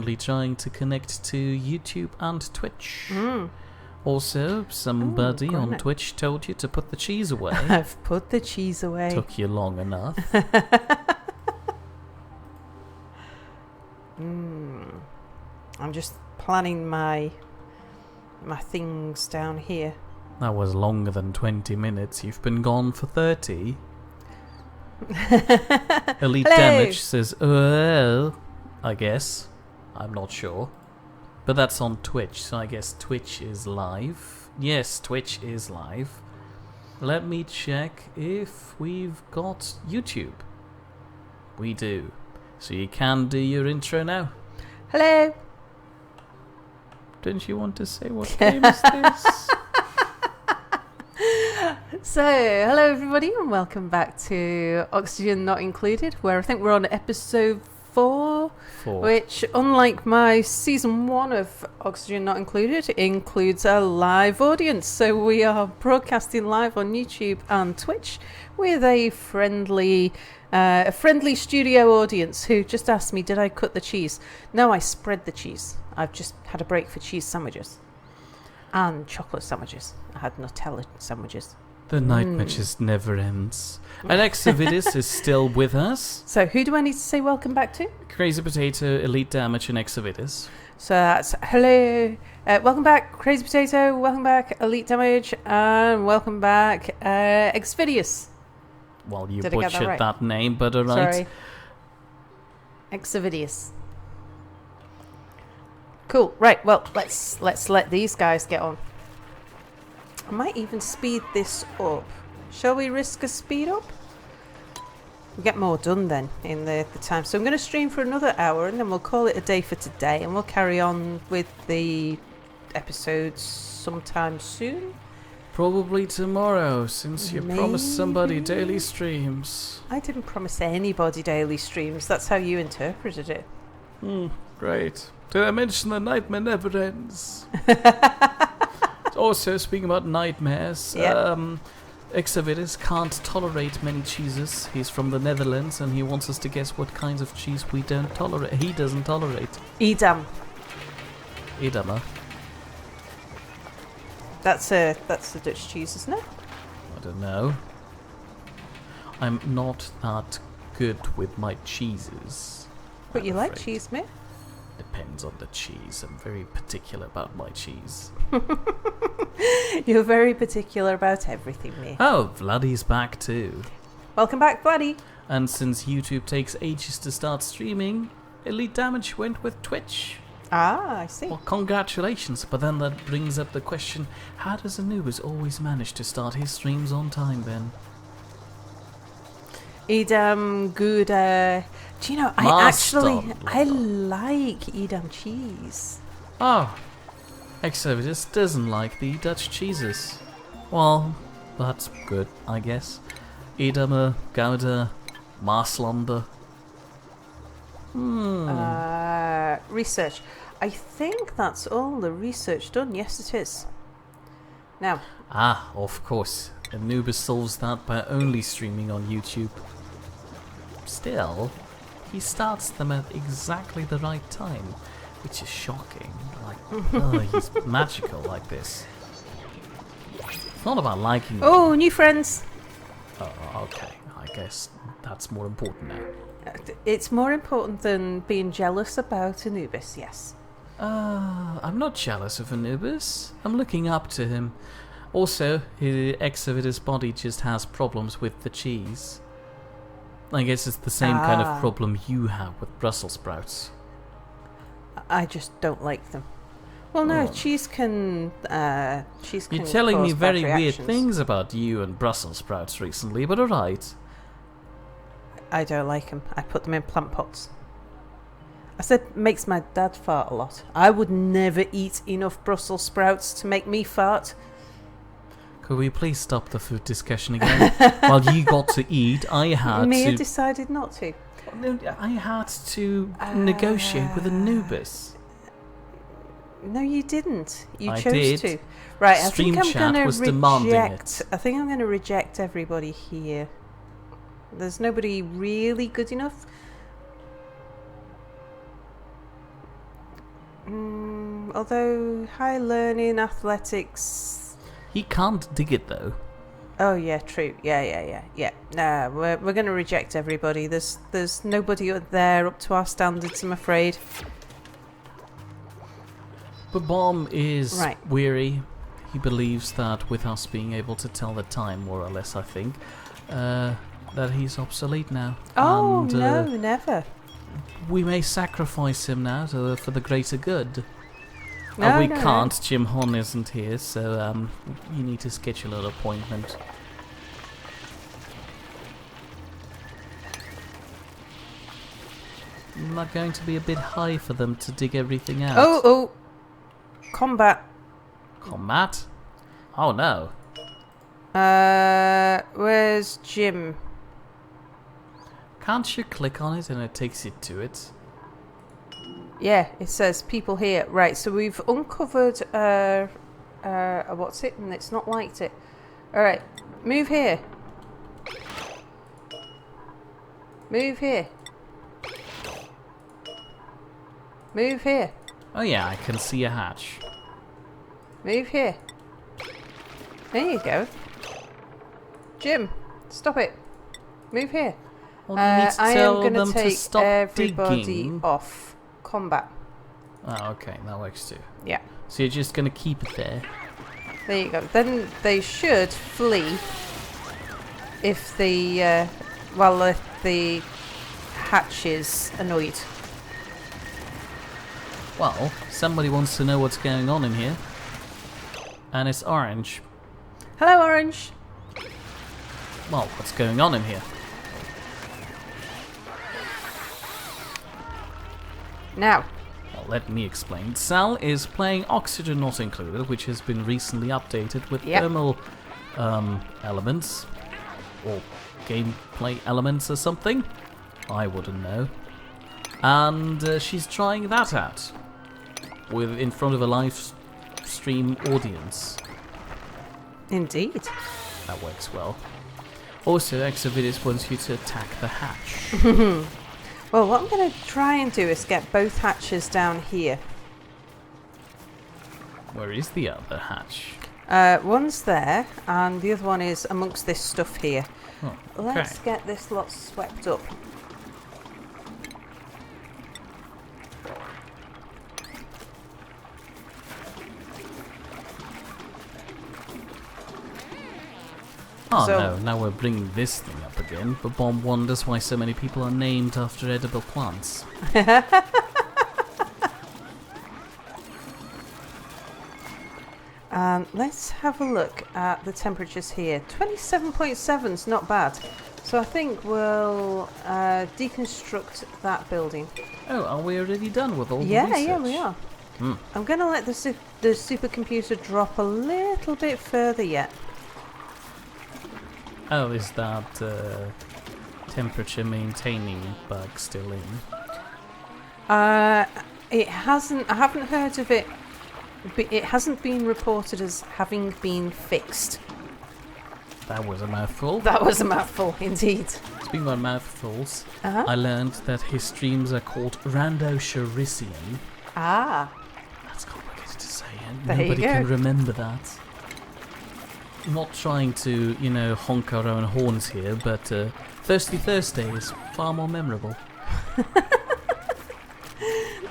currently trying to connect to YouTube and Twitch. Also, somebody on Twitch told you to put the cheese away. I've put the cheese away. Took you long enough. I'm just planning my things down here. That was longer than 20 minutes. You've been gone for 30. Elite Damage says, I guess. I'm not sure. But that's on Twitch, so I guess Twitch is live. Yes, Twitch is live. Let me check if we've got YouTube. We do. So you can do your intro now. Hello. Didn't you want to say what game is this? So, hello everybody and welcome back to Oxygen Not Included, where I think we're on episode 4. Which, unlike my season 1 of Oxygen Not Included, includes a live audience. So we are broadcasting live on YouTube and Twitch with a friendly studio audience who just asked me, did I cut the cheese? No, I spread the cheese. I've just had a break for cheese sandwiches and chocolate sandwiches. I had Nutella sandwiches. The nightmare just never ends. Alexavidis is still with us. So who do I need to say welcome back to? Crazy Potato, Elite Damage, and Exavidis. So that's hello, welcome back, Crazy Potato, welcome back, Elite Damage, and welcome back, Exvidius. Well, you butchered that name, but alright. Sorry. Exvidius. Cool, right, well, let's let these guys get on. I might even speed this up. Shall we risk a speed up? We'll get more done then in the time. So I'm going to stream for another hour and then we'll call it a day for today and we'll carry on with the episodes sometime soon. Probably tomorrow, since you promised somebody daily streams. I didn't promise anybody daily streams. That's how you interpreted it. Great. Did I mention the nightmare never ends? Also, speaking about nightmares, Exavidis can't tolerate many cheeses. He's from the Netherlands and he wants us to guess what kinds of cheese we don't tolerate. He doesn't tolerate. Edam. Edam, That's a Dutch cheese, isn't it? I don't know. I'm not that good with my cheeses. But you like cheese, mate? Depends on the cheese. I'm very particular about my cheese. You're very particular about everything, mate. Oh, Vladdy's back too. Welcome back, Vladdy. And since YouTube takes ages to start streaming, Elite Damage went with Twitch. Ah, I see. Well, congratulations, but then that brings up the question, how does Anubis always manage to start his streams on time then? Edam Gouda. Do you know, I like Edam cheese. Oh, Exavidis doesn't like the Dutch cheeses. Well, that's good, I guess. Edam, Gouda, Maaslander. Research. I think that's all the research done. Yes, it is. Now. Ah, of course. Anubis solves that by only streaming on YouTube. Still, he starts them at exactly the right time, which is shocking. Like, he's magical like this. It's not about liking them. Oh, new friends. Oh, okay. I guess that's more important now. It's more important than being jealous about Anubis, yes. I'm not jealous of Anubis. I'm looking up to him. Also, Exavidis' body just has problems with the cheese. I guess it's the same kind of problem you have with Brussels sprouts. I just don't like them. Well, no, cheese can. You're telling me very weird things about you and Brussels sprouts recently, but alright. I don't like them. I put them in plant pots. I said makes my dad fart a lot. I would never eat enough Brussels sprouts to make me fart. Could we please stop the food discussion again? While you got to eat, I had Mia decided not to. I had to negotiate with Anubis. No, you didn't. You I chose did. to. Right, Stream chat was demanding it. I think I'm going to reject everybody here. There's nobody really good enough. Although high learning, athletics. He can't dig it though. Oh yeah, true. Yeah. Nah, we're going to reject everybody. There's nobody there up to our standards, I'm afraid. But Bomb is weary. He believes that with us being able to tell the time, more or less, I think, that he's obsolete now. Oh, and, no, never. We may sacrifice him now for the greater good. No, we can't. Jim Hon isn't here, so you need to schedule an appointment. Isn't that going to be a bit high for them to dig everything out? Oh! Combat. Combat? Oh no. Where's Jim? Can't you click on it and it takes you to it? Yeah, it says people here. Right, so we've uncovered what's it? And it's not liked it. Alright, move here. Move here. Move here. Oh yeah, I can see a hatch. Move here. There you go. Jim, stop it. Move here. Well, you need to I am tell going them to take stop everybody digging. off. Combat. Oh, okay, that works too. Yeah. So you're just going to keep it there? There you go. Then they should flee if the hatch is annoyed. Well, somebody wants to know what's going on in here. And it's Orange. Hello, Orange. Well, what's going on in here? Now. Well, let me explain. Sal is playing Oxygen Not Included, which has been recently updated with thermal elements. Or gameplay elements or something. I wouldn't know. And she's trying that out. In front of a live stream audience. Indeed. That works well. Also, Exovidus wants you to attack the hatch. Well, what I'm going to try and do is get both hatches down here. Where is the other hatch? One's there, and the other one is amongst this stuff here. Oh, okay. Let's get this lot swept up. Oh no, now we're bringing this thing up again, but Bomb wonders why so many people are named after edible plants. Let's have a look at the temperatures here. 27.7 is not bad. So I think we'll deconstruct that building. Oh, are we already done with all the research? Yeah, we are. I'm going to let the supercomputer drop a little bit further yet. Oh, is that temperature maintaining bug still in? It hasn't. I haven't heard of it. But it hasn't been reported as having been fixed. That was a mouthful. That was a mouthful, indeed. Speaking about mouthfuls, I learned that his streams are called Rando-Sharisian. Ah. That's complicated to say, and There nobody you go. can remember that. Not trying to, honk our own horns here, but Thirsty Thursday is far more memorable.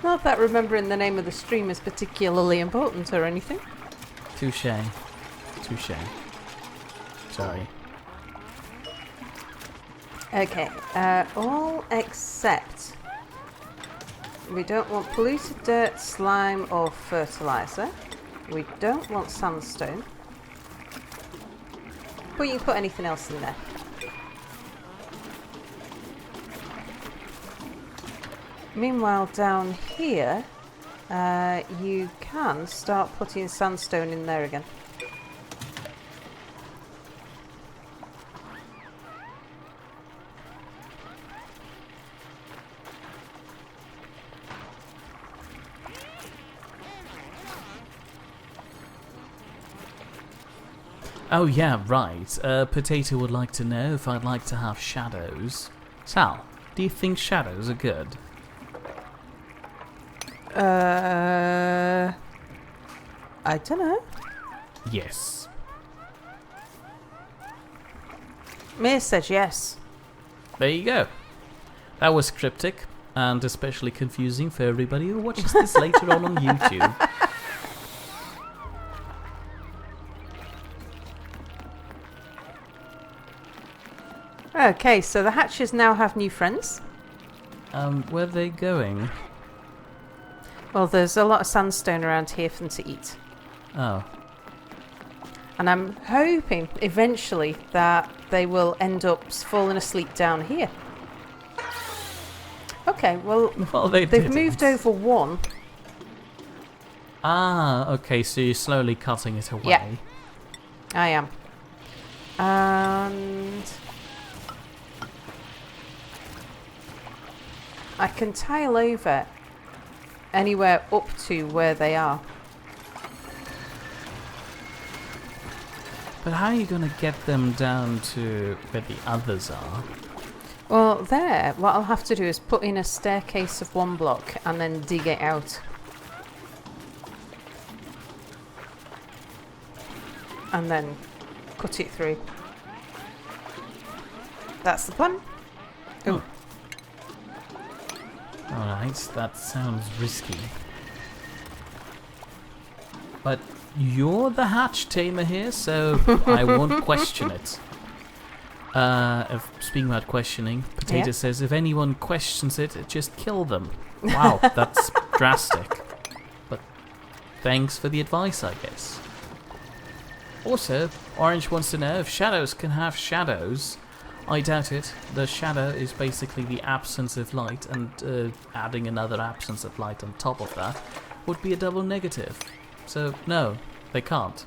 Not that remembering the name of the stream is particularly important or anything. Touche. Sorry. Okay, all except we don't want polluted dirt, slime or fertilizer. We don't want sandstone. But you can put anything else in there. Meanwhile, down here, you can start putting sandstone in there again. Oh yeah, right. Potato would like to know if I'd like to have shadows. Sal, do you think shadows are good? I don't know. Yes. Mia said yes. There you go. That was cryptic and especially confusing for everybody who watches this later on YouTube. Okay, so the hatches now have new friends. Where are they going? Well, there's a lot of sandstone around here for them to eat. Oh. And I'm hoping eventually that they will end up falling asleep down here. Okay, well they've moved over one. Ah, okay, so you're slowly cutting it away. Yeah, I am. And I can tile over anywhere up to where they are. But how are you going to get them down to where the others are? Well, there, what I'll have to do is put in a staircase of one block and then dig it out. And then cut it through. That's the plan. Oh. Alright, that sounds risky. But you're the hatch tamer here, so I won't question it. Speaking about questioning, Potato says if anyone questions it, just kill them. Wow, that's drastic. But thanks for the advice, I guess. Also, Orange wants to know if shadows can have shadows. I doubt it. The shadow is basically the absence of light, and adding another absence of light on top of that would be a double negative. So, no, they can't.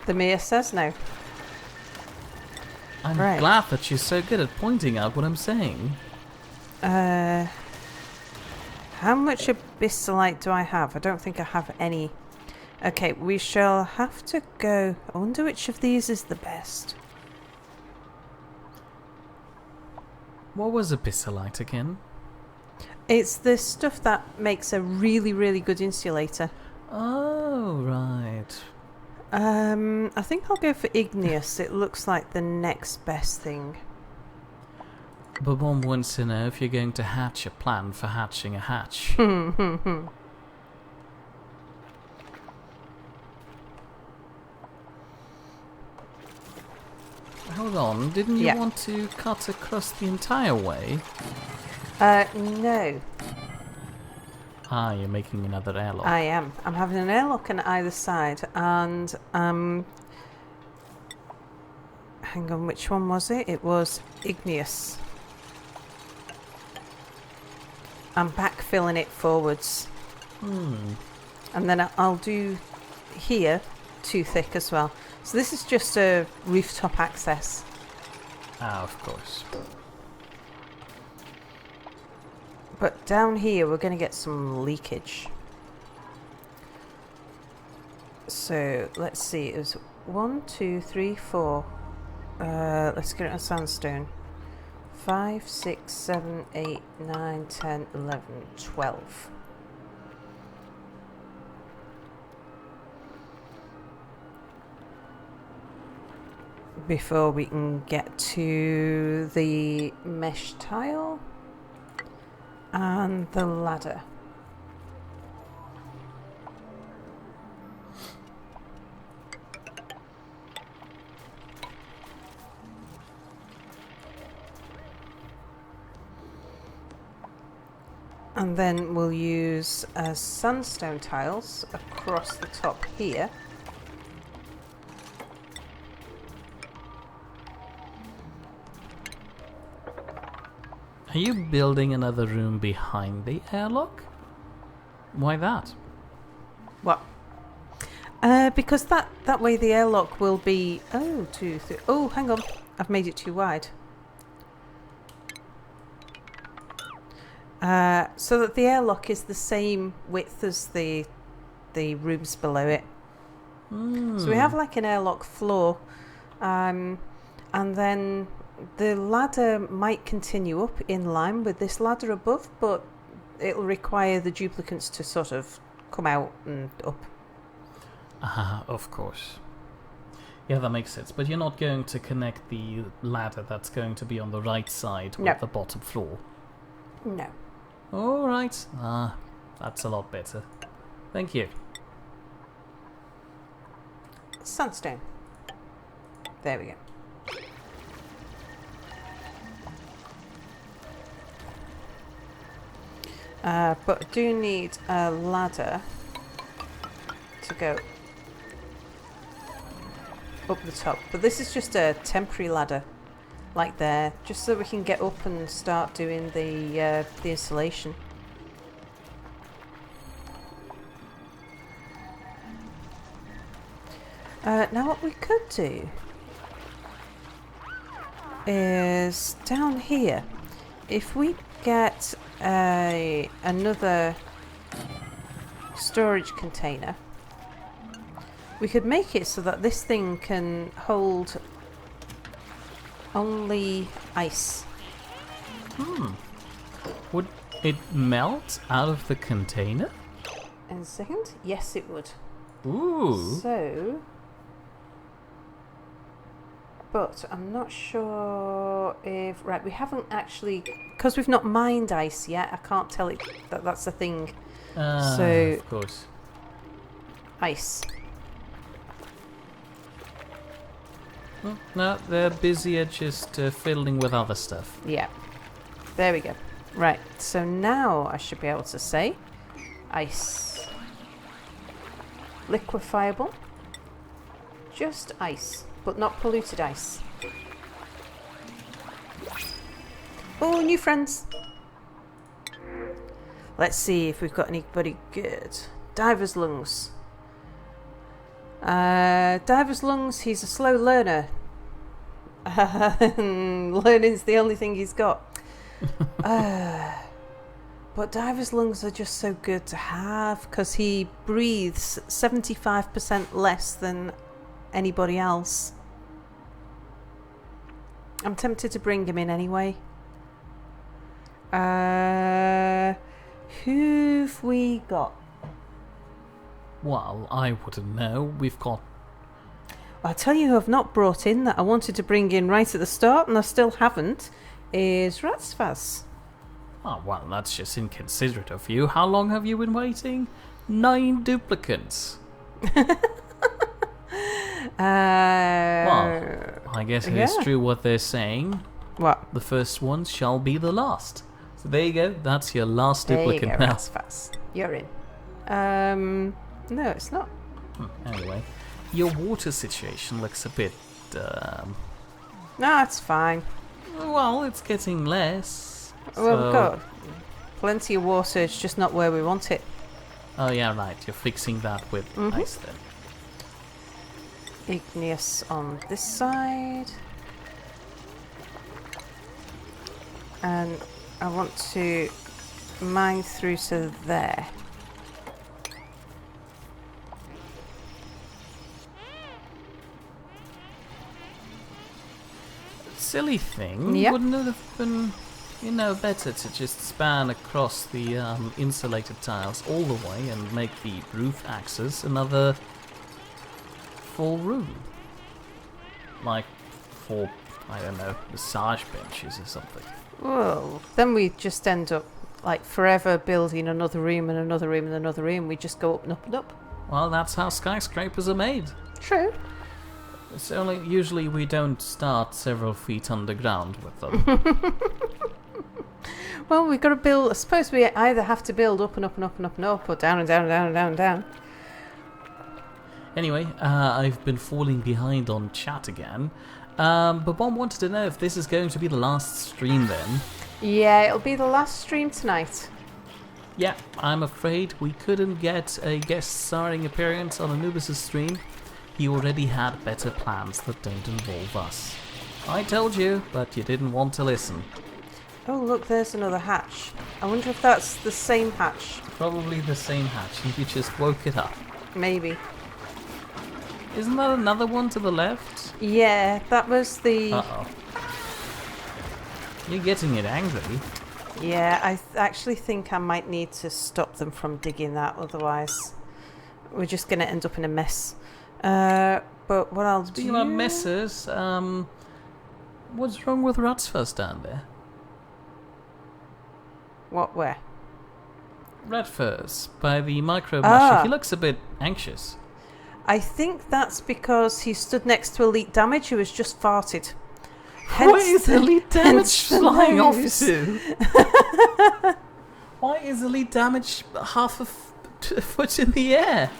The Mia says no. I'm glad that you're so good at pointing out what I'm saying. How much abyssalite do I have? I don't think I have any. Okay, we shall have to go. I wonder which of these is the best. What was abyssalite again? It's the stuff that makes a really, really good insulator. Oh, right. I think I'll go for igneous. It looks like the next best thing. But one wants to know if you're going to hatch a plan for hatching a hatch. Hold on, didn't you want to cut across the entire way? No. Ah, you're making another airlock. I am. I'm having an airlock on either side, and hang on, which one was it? It was igneous. I'm backfilling it forwards. And then I'll do here too thick as well. So this is just a rooftop access. Ah, of course. But down here we're going to get some leakage. So let's see, it was 1, 2, 3, 4. Let's get it on sandstone. 5, 6, 7, 8, 9, 10, 11, 12. Before we can get to the mesh tile and the ladder. And then we'll use sandstone tiles across the top here. Are you building another room behind the airlock? Why that? What? Because that way the airlock will be... Oh, 2, 3... Oh, hang on. I've made it too wide. So that the airlock is the same width as the rooms below it. So we have like an airlock floor. And then the ladder might continue up in line with this ladder above, but it'll require the duplicants to sort of come out and up. Of course. Yeah, that makes sense. But you're not going to connect the ladder that's going to be on the right side with the bottom floor? No. Alright. That's a lot better. Thank you. Sandstone. There we go. But I do need a ladder to go up the top. But this is just a temporary ladder, like there, just so we can get up and start doing the installation. Now what we could do is down here, if we get another storage container, we could make it so that this thing can hold only ice. Would it melt out of the container? In a second? Yes, it would. Ooh. So, but I'm not sure if... Right, we haven't actually... Because we've not mined ice yet, I can't tell it that that's a thing. So, of course. Ice. No, they're busier just fiddling with other stuff. Yeah. There we go. Right, so now I should be able to say ice. Liquefiable. Just ice, but not polluted ice. Oh, new friends. Let's see if we've got anybody good. Diver's lungs. Diver's lungs, he's a slow learner. Learning's the only thing he's got. But Diver's lungs are just so good to have because he breathes 75% less than anybody else. I'm tempted to bring him in anyway. Who've we got? Well, I wouldn't know. We've got... I'll tell you who I've not brought in that I wanted to bring in right at the start and I still haven't, is Ratsfaz. Oh, well, that's just inconsiderate of you. How long have you been waiting? 9 duplicates. Well, I guess it is true what they're saying. What? The first one shall be the last. So there you go. That's your last duplicate there you go, now. Ratsfaz. You're in. No, it's not. Anyway, your water situation looks a bit... No, it's fine. Well, it's getting less. Well, we've got plenty of water, it's just not where we want it. Oh, yeah, right. You're fixing that with ice then. Igneous on this side. And I want to mine through to there. Silly thing. Yep. Wouldn't it have been, better to just span across the insulated tiles all the way and make the roof axis another full room? Like for, I don't know, massage benches or something. Well, then we just end up like forever building another room and another room and another room. We just go up and up and up. Well, that's how skyscrapers are made. True. It's only usually we don't start several feet underground with them. Well, we've got to build. I suppose we either have to build up and up and up and up and up, or down and down and down and down and down. Anyway, I've been falling behind on chat again. But Bob wanted to know if this is going to be the last stream then. Yeah, it'll be the last stream tonight. Yeah, I'm afraid we couldn't get a guest starring appearance on Anubis' stream. He already had better plans that don't involve us. I told you, but you didn't want to listen. Oh, look, there's another hatch. I wonder if that's the same hatch. Probably the same hatch, and you just woke it up. Maybe. Isn't that another one to the left? Yeah, that was the... Uh-oh. You're getting it angry. Yeah, I actually think I might need to stop them from digging that, otherwise we're just going to end up in a mess. But what I'll do... Speaking of messes, what's wrong with Ratsfuzz down there? What, where? Ratsfuzz, by the micro mushroom. He looks a bit anxious. I think that's because he stood next to Elite Damage, who has just farted. What is Elite Damage flying off to? Why is Elite Damage half a foot in the air?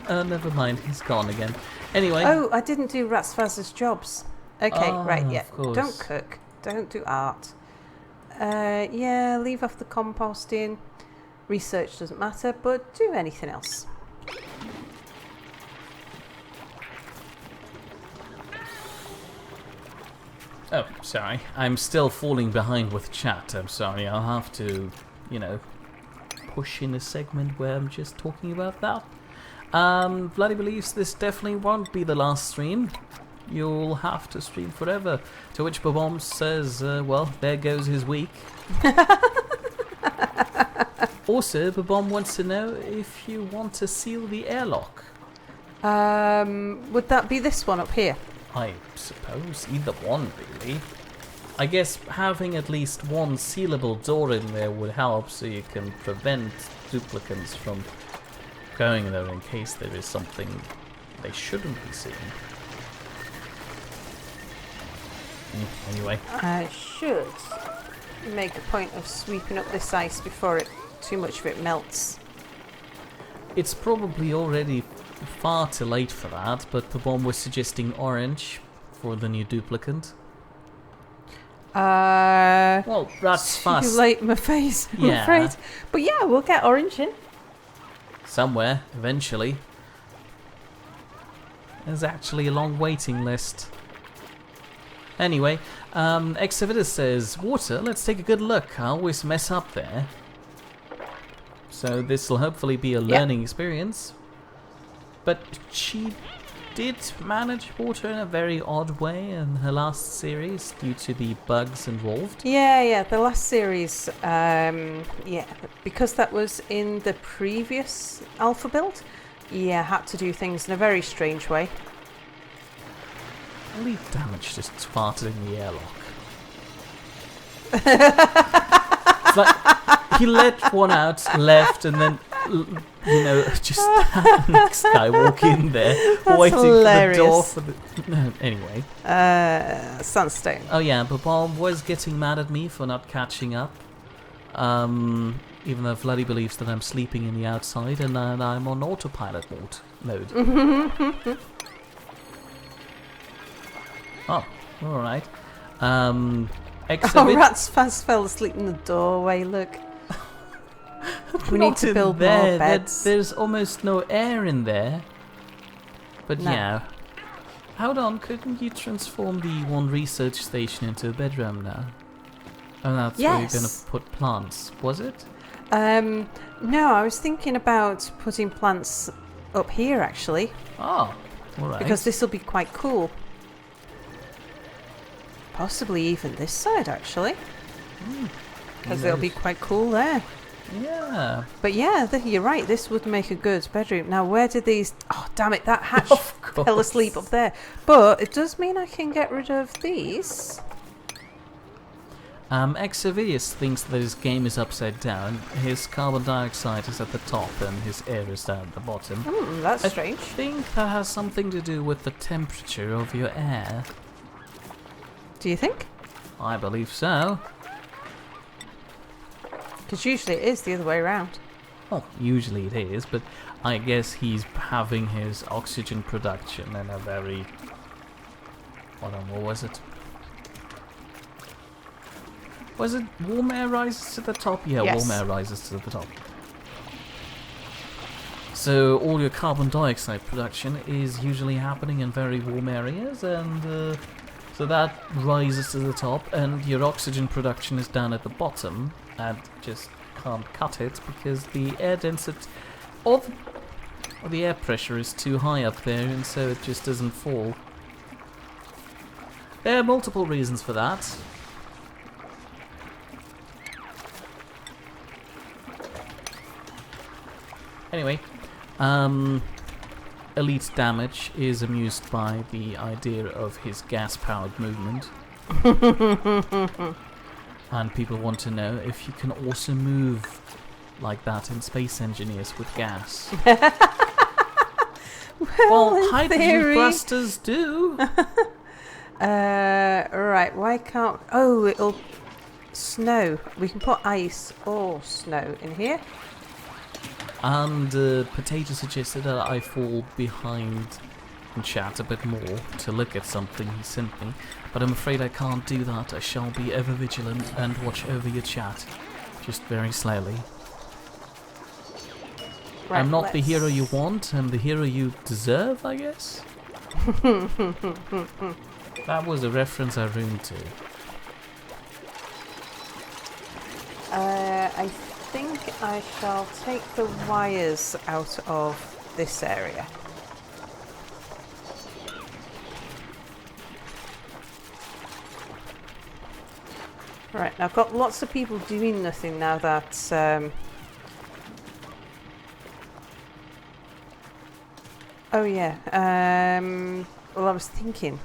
Never mind, he's gone again. Anyway. Oh, I didn't do Ratsfuzz's jobs. Okay, right, yeah. Of course. Don't cook. Don't do art. Yeah, leave off the composting. Research doesn't matter, but do anything else. Oh, sorry. I'm still falling behind with chat. I'm sorry. I'll have to, push in a segment where I'm just talking about that. Bloody believes this definitely won't be the last stream. You'll have to stream forever. To which Babom says, well, there goes his week. Also, Babom wants to know if you want to seal the airlock. Would that be this one up here? I suppose either one, really. I guess having at least one sealable door in there would help, so you can prevent duplicants from going there in case there is something they shouldn't be seeing. Anyway. I should make a point of sweeping up this ice before too much of it melts. It's probably already far too late for that, but the bomb was suggesting orange for the new duplicant. Well, that's fast. Too late, my face, I'm Yeah. afraid. But yeah, we'll get orange in. Somewhere, eventually. There's actually a long waiting list. Anyway, Exavitus says, water, let's take a good look. I always mess up there. So this will hopefully be a learning experience. But she did manage water in a very odd way in her last series due to the bugs involved. Yeah, the last series, because that was in the previous alpha build, had to do things in a very strange way. Elite Damage just farted in the airlock. It's like he let one out, left, and then just had the next guy walk in there, waiting hilarious. for the door for the... No, anyway. Sunstone. Oh yeah, but Bob was getting mad at me for not catching up. Even though Vladdy believes that I'm sleeping in the outside and I'm on autopilot mode. Oh, alright. Ratsfuzz fell asleep in the doorway, look. We need to build more beds. There's almost no air in there. But no. Yeah. Hold on, couldn't you transform the one research station into a bedroom now? Oh, that's where you're going to put plants, was it? No, I was thinking about putting plants up here, actually. Oh, alright. Because this will be quite cool. Possibly even this side, actually. Because it'll be quite cool there. Yeah. But yeah, you're right, this would make a good bedroom. Now, where did these... Oh, damn it, that hatch fell asleep up there. But it does mean I can get rid of these. Exavius thinks that his game is upside down. His carbon dioxide is at the top and his air is down at the bottom. That's strange. I think that has something to do with the temperature of your air. Do you think? I believe so. Because usually it is the other way around. Well, usually it is, but I guess he's having his oxygen production in a very... What was it? Was it warm air rises to the top? Yeah, yes. Warm air rises to the top. So all your carbon dioxide production is usually happening in very warm areas, and so that rises to the top, and your oxygen production is down at the bottom, and just can't cut it because the air density or the air pressure is too high up there, and so it just doesn't fall. There are multiple reasons for that. Anyway, Elite Damage is amused by the idea of his gas-powered movement. And people want to know if you can also move like that in Space Engineers with gas. Well, hydrogen thrusters do. Right, why can't... Oh, it'll snow. We can put ice or snow in here. And Potato suggested that I fall behind in chat a bit more to look at something he sent me, but I'm afraid I can't do that. I shall be ever vigilant and watch over your chat, just very slowly. Right, I'm not the hero you want, I'm the hero you deserve, I guess? That was a reference I ruined to. I think I shall take the wires out of this area. Right, now I've got lots of people doing nothing now that... Oh yeah, well I was thinking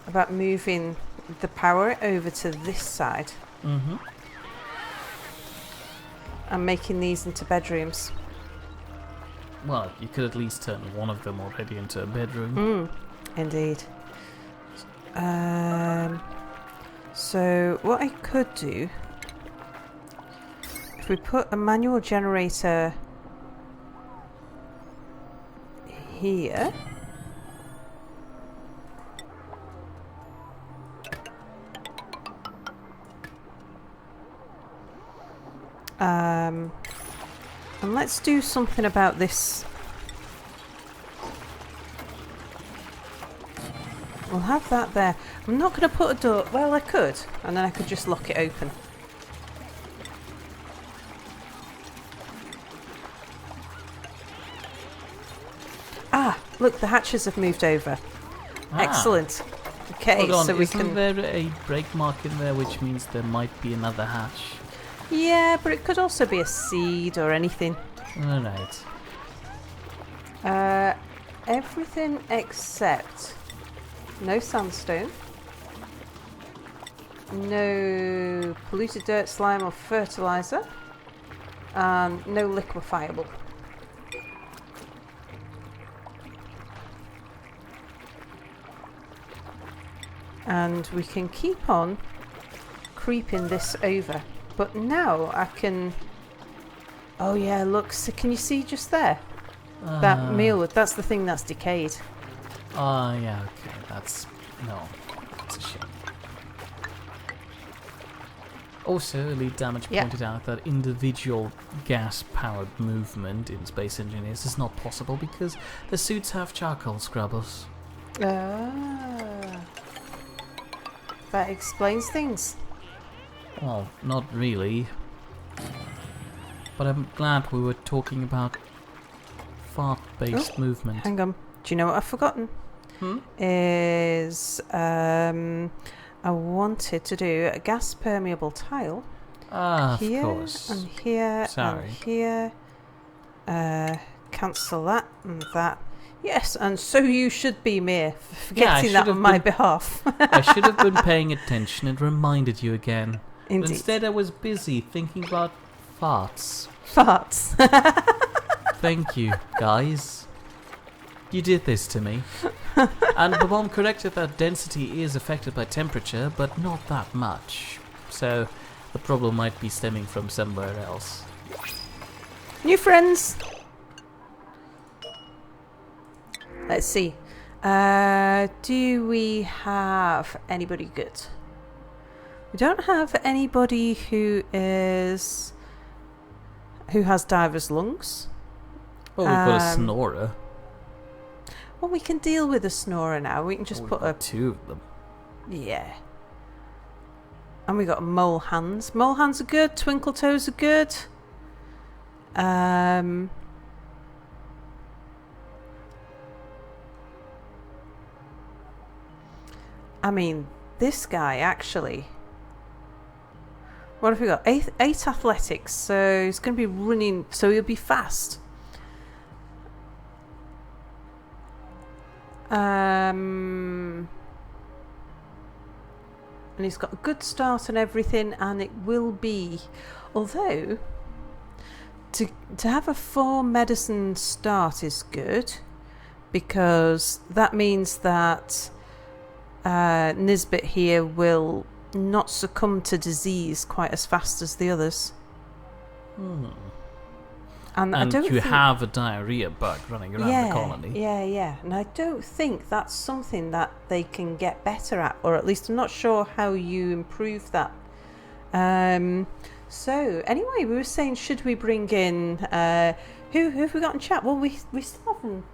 about moving the power over to this side. Mm-hmm. And making these into bedrooms. Well, you could at least turn one of them already into a bedroom. Indeed. So what I could do, if we put a manual generator here, and let's do something about this. We'll have that there. I'm not going to put a door. Well, I could, and then I could just lock it open. Ah, look, the hatches have moved over. Excellent. Okay, hold on, so we isn't can. there a break mark in there, which means there might be another hatch? Yeah, but it could also be a seed or anything. Alright. Everything except no sandstone, no polluted dirt, slime or fertilizer, and no liquefiable. And we can keep on creeping this over. But now I can... Oh yeah, look, so can you see just there? That meal, that's the thing that's decayed. Yeah, okay, that's... No, that's a shame. Also, Elite Damage pointed out that individual gas-powered movement in Space Engineers is not possible because the suits have charcoal scrubbers. Ah, that explains things. Well, not really. But I'm glad we were talking about fart-based movement. Hang on. Do you know what I've forgotten? Is I wanted to do a gas permeable tile. Here, of course. and here, Sorry. and here. Cancel that and that. Yes, and so you should be, Mir, for forgetting that on my behalf. I should have been paying attention and reminded you again. Indeed. But instead I was busy thinking about farts. Farts. Thank you, guys. You did this to me. And the bomb corrected that density is affected by temperature, but not that much. So the problem might be stemming from somewhere else. New friends. Let's see. Do we have anybody good? We don't have anybody who has diver's lungs. Well, we've got a snorer. Well, we can deal with a snorer now. We can just put two of them. Yeah. And we got mole hands. Mole hands are good. Twinkle toes are good. I mean, this guy actually... What have we got? 8 athletics, so he's going to be running, so he'll be fast. And he's got a good start and everything, and it will be, although to have a 4 medicine start is good, because that means that Nisbet here will not succumb to disease quite as fast as the others. And I don't you think... have a diarrhea bug running around the colony. Yeah. And I don't think that's something that they can get better at, or at least I'm not sure how you improve that. So, anyway, we were saying, should we bring in... who have we got in chat? Well, we still haven't...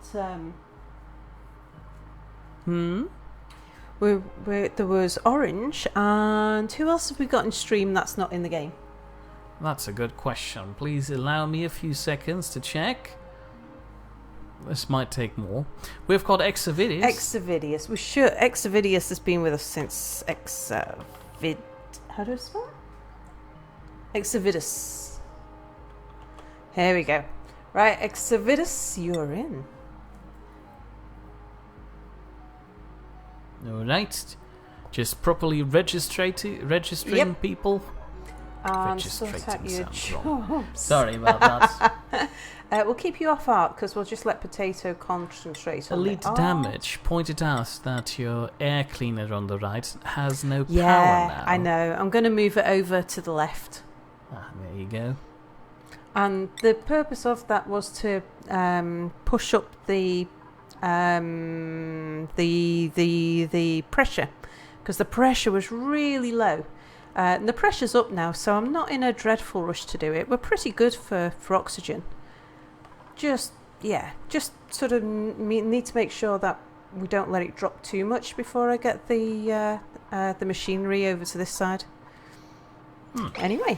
there was Orange, and who else have we got in stream that's not in the game? That's a good question. Please allow me a few seconds to check. This might take more. We've got Exavidius. Exavidius has been with us since how do I spell it? Exavidus. Here we go. Right, Exavidus, you're in. Alright. Just properly registering people. Sort out your jobs. Sorry about that. We'll keep you off art because we'll just let Potato concentrate on Elite art. Damage pointed out that your air cleaner on the right has no power now. I know. I'm going to move it over to the left. There you go. And the purpose of that was to push up the pressure, because the pressure was really low. And the pressure's up now, so I'm not in a dreadful rush to do it. We're pretty good for oxygen. Just sort of need to make sure that we don't let it drop too much before I get the machinery over to this side. Anyway.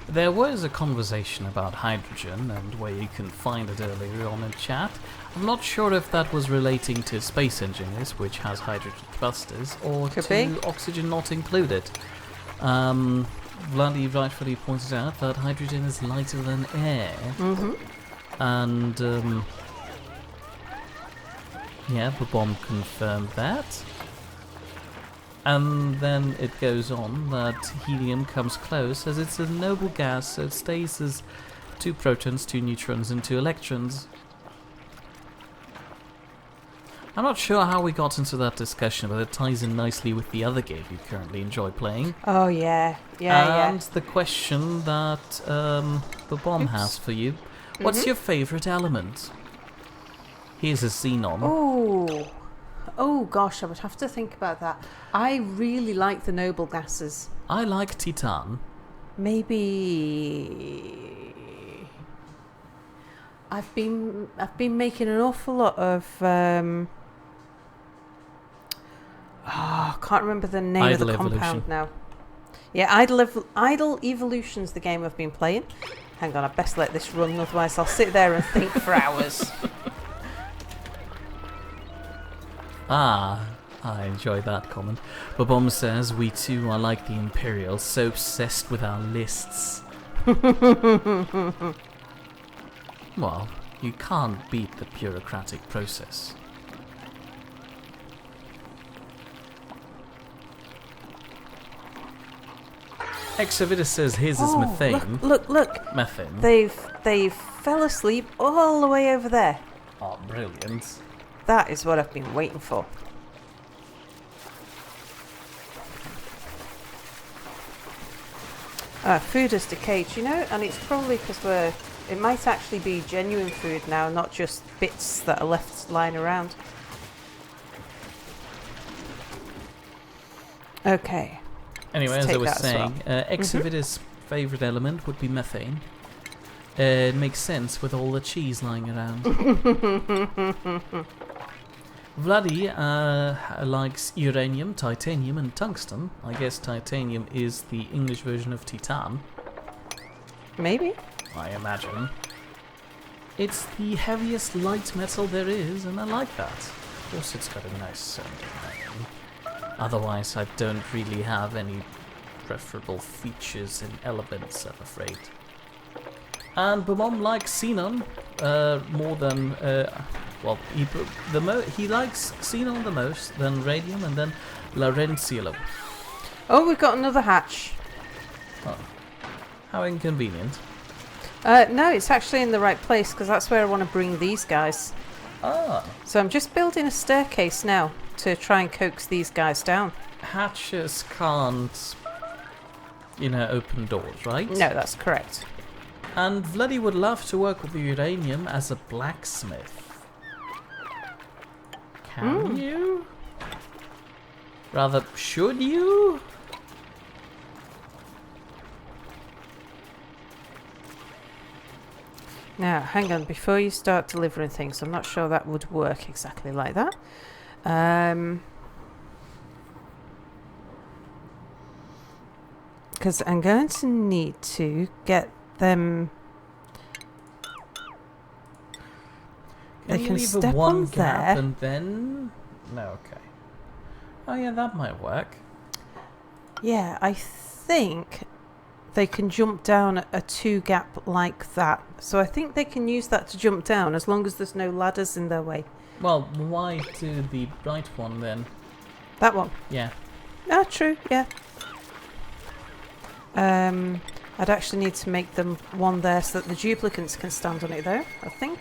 There was a conversation about hydrogen and where you can find it earlier on in chat. I'm not sure if that was relating to Space Engineers, which has hydrogen thrusters, or oxygen not included. Vladi rightfully pointed out that hydrogen is lighter than air. And, the bomb confirmed that. And then it goes on that helium comes close, as it's a noble gas, so it stays as 2 protons, 2 neutrons, and 2 electrons. I'm not sure how we got into that discussion, but it ties in nicely with the other game you currently enjoy playing. Oh, yeah. And the question that the bomb has for you. What's your favourite element? Here's a xenon. Oh, gosh, I would have to think about that. I really like the noble gases. I like Titan. Maybe... I've been making an awful lot of... I can't remember the name Idle of the Evolution. compound now. Yeah, Idle Evolution's the game I've been playing. Hang on, I best let this run, otherwise I'll sit there and think for hours. I enjoy that comment. Babom says, we too are like the Imperials, so obsessed with our lists. Well, you can't beat the bureaucratic process. Exavitus says his is methane. Look. Methane. They've fell asleep all the way over there. Oh, brilliant. That is what I've been waiting for. Food has decayed, and it's probably because it might actually be genuine food now, not just bits that are left lying around. Okay. Anyway, as I was saying, Exavitus' favourite element would be methane. It makes sense with all the cheese lying around. Vladi likes uranium, titanium, and tungsten. I guess titanium is the English version of Titan. Maybe. I imagine. It's the heaviest light metal there is, and I like that. Of course, it's got a nice sound. Otherwise, I don't really have any preferable features and elements, I'm afraid. And Bamom likes xenon more than well, he likes xenon the most, then radium, and then Laurentium. Oh, we've got another hatch. Oh, how inconvenient. No, it's actually in the right place because that's where I want to bring these guys. Ah. So I'm just building a staircase now to try and coax these guys down. Hatches can't, open doors, right? No, that's correct. And Vladdy would love to work with the uranium as a blacksmith. Can you? Rather, should you? Now, hang on, before you start delivering things, I'm not sure that would work exactly like that. Because I'm going to need to get them... Can they you can leave step one on gap there. and then... No, okay. Oh yeah, that might work. Yeah, I think they can jump down a 2 gap like that. So I think they can use that to jump down as long as there's no ladders in their way. Well, why do the right one then? That one? Yeah. Ah, true, yeah. I'd actually need to make them one there so that the duplicants can stand on it though, I think.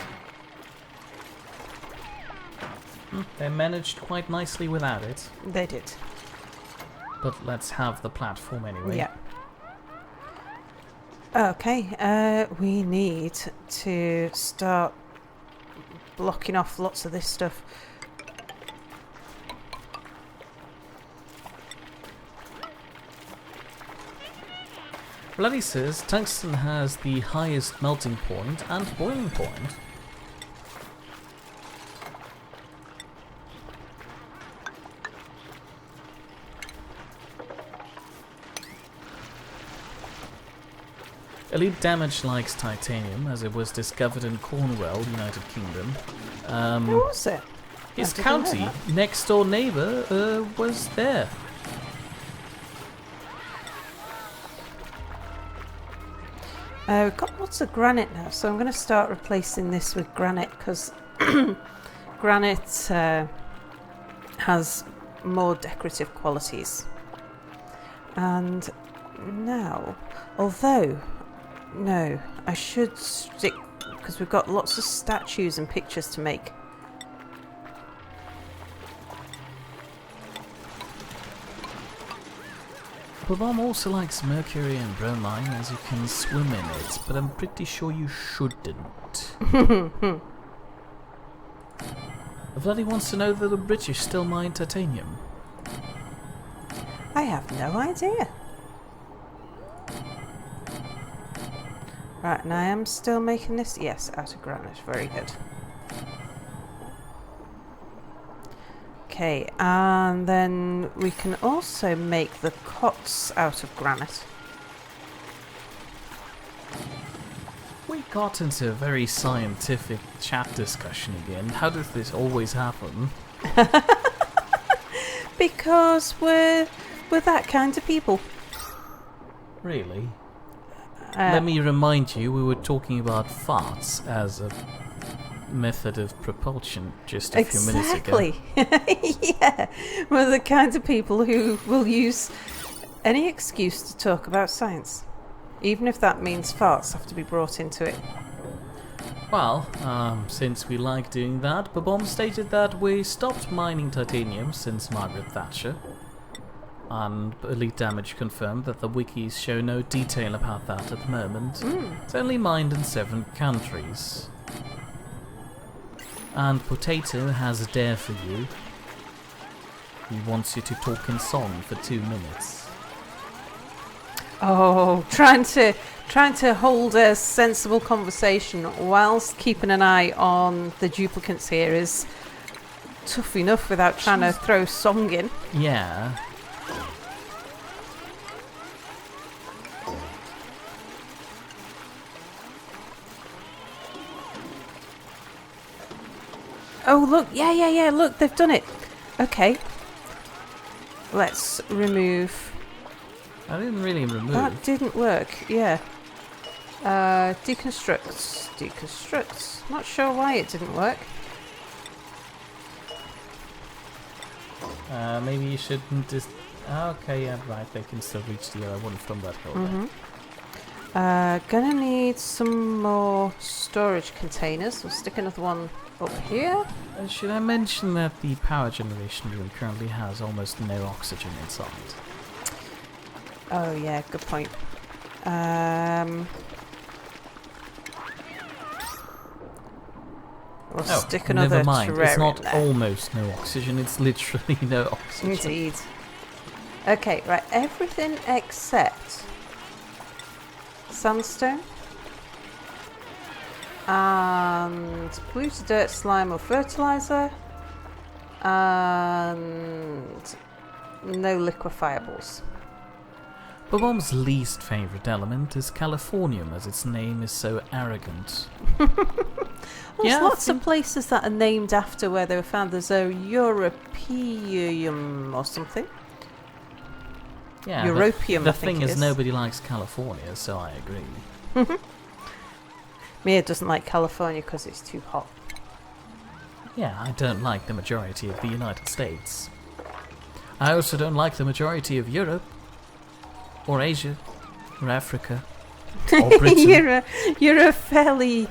They managed quite nicely without it. They did. But let's have the platform anyway. Yeah. Okay, we need to start blocking off lots of this stuff. Bloody says tungsten has the highest melting point and boiling point. Elite Damage likes titanium, as it was discovered in Cornwall, United Kingdom. Who was it? His county, next door neighbour, was there. We've got lots of granite now, so I'm going to start replacing this with granite because granite has more decorative qualities. And now, although, no, I should stick, because we've got lots of statues and pictures to make. Babam also likes mercury and bromine, as you can swim in it, but I'm pretty sure you shouldn't. Vladdy wants to know that the British still mine titanium. I have no idea. Right, and I am still making this, yes, out of granite, very good. Okay, and then we can also make the cots out of granite. We got into a very scientific chat discussion again. How does this always happen? Because we're that kind of people. Really? Let me remind you, we were talking about farts as a method of propulsion just a few minutes ago. Exactly. Yeah, we're the kind of people who will use any excuse to talk about science, even if that means farts have to be brought into it. Well, since we like doing that, Babom stated that we stopped mining titanium since Margaret Thatcher. And Elite Damage confirmed that the wikis show no detail about that at the moment. It's only mined in 7 countries. And Potato has a dare for you. He wants you to talk in song for 2 minutes. Oh, trying to hold a sensible conversation whilst keeping an eye on the duplicants here is tough enough without trying to throw song in. Yeah. Oh, look. Yeah. Look, they've done it. Okay. Let's remove I didn't really remove. That didn't work, yeah. Deconstructs. Deconstructs. Not sure why it didn't work. Maybe you shouldn't just... Okay, yeah, right. They can still reach the other one from that hill. Gonna need some more storage containers. We'll stick another one up here. Should I mention that the power generation room currently has almost no oxygen inside? Oh yeah, good point. We'll stick another never mind. It's not there. almost no oxygen, it's literally no oxygen. Indeed. Okay, right, everything except sandstone and polluted dirt, slime or fertilizer, and no liquefiables. Bob-omb's least favourite element is Californium, as its name is so arrogant. There's lots of places that are named after where they were found. There's a Europeum or something. Yeah, Europeum, the thing is, nobody likes California, so I agree. Mia doesn't like California because it's too hot. Yeah, I don't like the majority of the United States. I also don't like the majority of Europe, or Asia, or Africa, or Britain. You're a fairly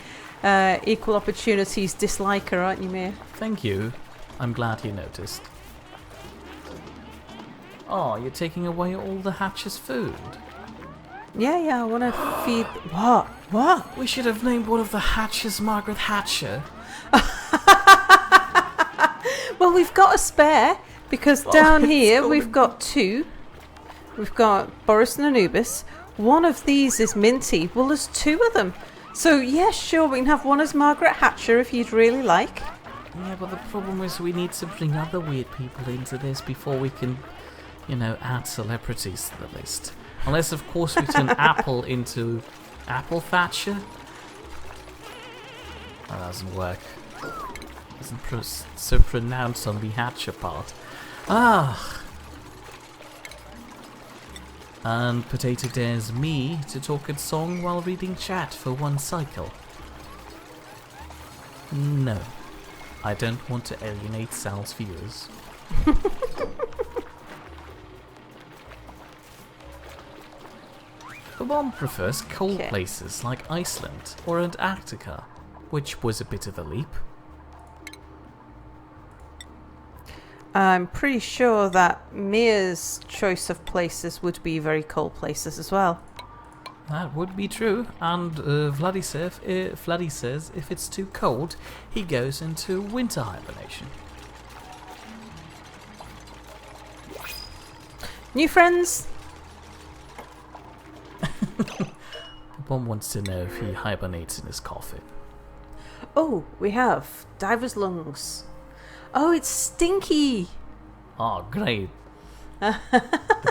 equal opportunities disliker, aren't you, Mia? Thank you. I'm glad you noticed. Oh, you're taking away all the Hatcher's food. Yeah, I want to feed... What? We should have named one of the Hatchers Margaret Hatcher. Well, we've got a spare, because down here we've got two. We've got Boris and Anubis. One of these is Minty. Well, there's two of them. So, yeah, sure, we can have one as Margaret Hatcher if you'd really like. Yeah, but the problem is we need to bring other weird people into this before we can, add celebrities to the list. Unless, of course, we turn Apple into Apple Thatcher. That doesn't work. Isn't so pronounced on the Hatcher part. And Potato dares me to talk in song while reading chat for one cycle. No, I don't want to alienate Sal's viewers. The bomb prefers cold places like Iceland or Antarctica, which was a bit of a leap. I'm pretty sure that Mia's choice of places would be very cold places as well. That would be true, and Vladdy says if it's too cold, he goes into winter hibernation. New friends? Bomb wants to know if he hibernates in his coffin. Oh, we have diver's lungs. Oh, it's Stinky! Oh, great. The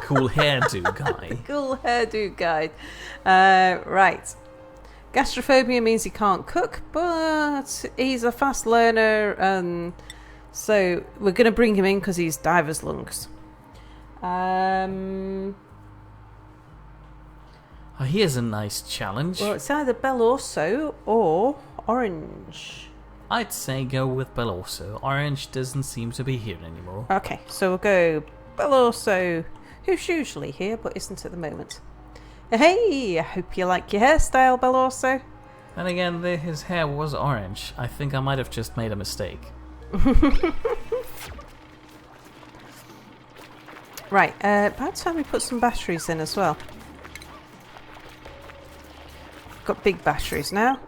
cool hairdo guy. The cool hairdo guy. Right. Gastrophobia means he can't cook, but he's a fast learner, and so we're going to bring him in because he's diver's lungs. Oh, here's a nice challenge. Well, it's either Bellorso or Orange. I'd say go with Bellorso. Orange doesn't seem to be here anymore. Okay, so we'll go Bellorso, who's usually here but isn't at the moment. Hey, I hope you like your hairstyle, Bellorso. And again, his hair was orange. I think I might have just made a mistake. Right, about time we put some batteries in as well. Got big batteries now.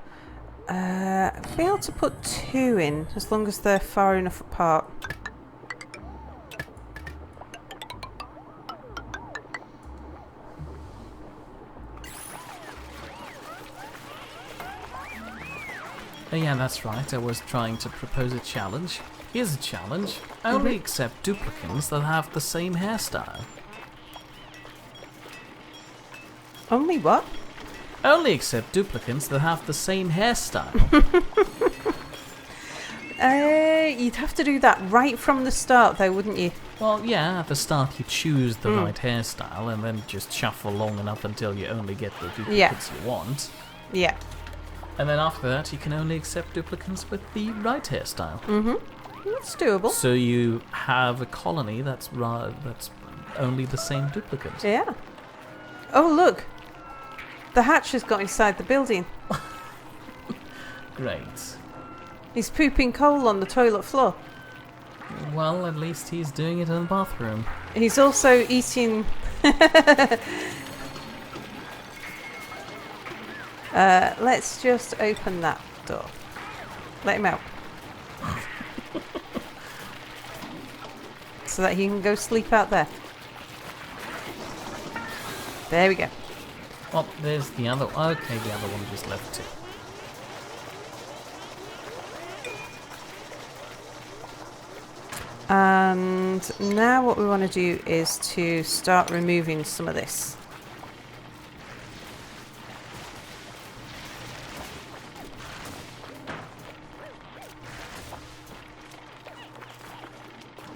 I'll be able to put two in as long as they're far enough apart. Oh yeah, that's right. I was trying to propose a challenge. Here's a challenge. Only accept duplicants that have the same hairstyle. Only what? Only accept duplicants that have the same hairstyle. You'd have to do that right from the start though, wouldn't you? Well, yeah, at the start you choose the right hairstyle and then just shuffle long enough until you only get the duplicates you want. Yeah. And then after that you can only accept duplicates with the right hairstyle. That's doable. So you have a colony that's only the same duplicate. Yeah. Oh, look. The hatch has got inside the building. Great. He's pooping coal on the toilet floor. Well, at least he's doing it in the bathroom. He's also eating... let's just open that door. Let him out. So that he can go sleep out there. There we go. Oh, there's the other... Okay, the other one just left too. And now what we want to do is to start removing some of this.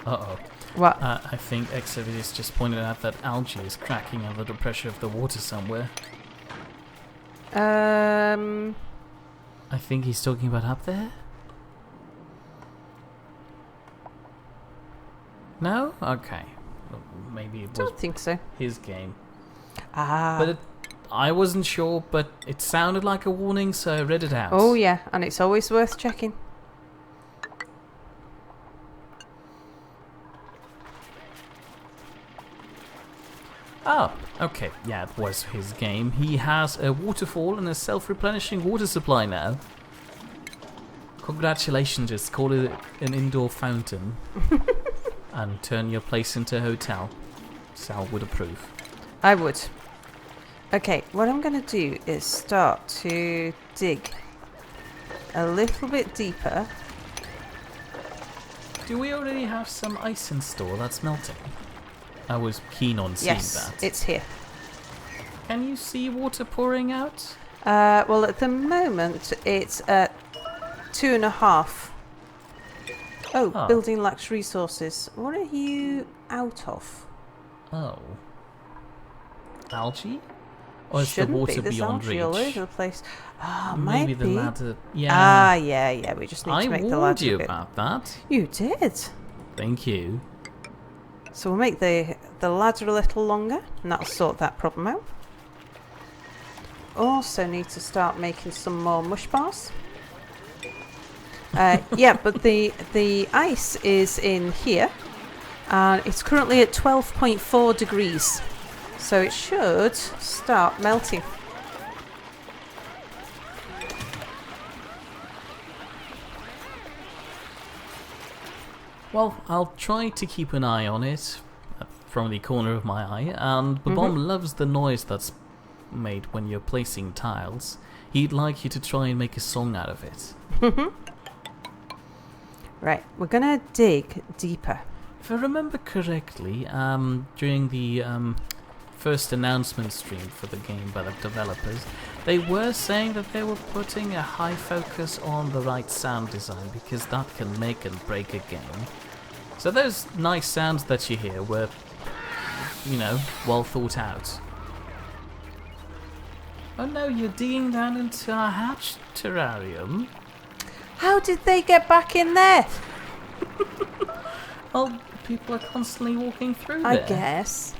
Uh-oh. What? I think Exodus just pointed out that algae is cracking under the pressure of the water somewhere. I think he's talking about up there? No? Okay. Well, maybe it was Don't think so. his game. Ah. But I wasn't sure, but it sounded like a warning, so I read it out. Oh yeah, and it's always worth checking. Oh, okay. Yeah, it was his game. He has a waterfall and a self-replenishing water supply now. Congratulations, just call it an indoor fountain. And turn your place into a hotel. Sal would approve. I would. Okay, what I'm going to do is start to dig a little bit deeper. Do we already have some ice in store that's melting? I was keen on seeing Yes, that. it's here. Can you see water pouring out? Well, at the moment, it's at 2.5. Oh, building lacks resources. What are you out of? Oh. Algae? Or is the Shouldn't water be. There's beyond algae reach? all over the place. Ah, Maybe might the be. ladder... Yeah. Ah, yeah. We just need to make the I ladder warned you a bit. about that. You did. Thank you. So we'll make the ladder a little longer, and that'll sort that problem out. Also need to start making some more mush bars. Yeah, but the ice is in here, and it's currently at 12.4 degrees, so it should start melting. Well, I'll try to keep an eye on it from the corner of my eye, and Babom loves the noise that's made when you're placing tiles. He'd like you to try and make a song out of it. Right, we're gonna dig deeper. If I remember correctly, during the first announcement stream for the game by the developers, they were saying that they were putting a high focus on the right sound design because that can make and break a game. So those nice sounds that you hear were, you know, well thought out. Oh no, you're digging down into our hatch terrarium. How did they get back in there? Well, people are constantly walking through there. I guess.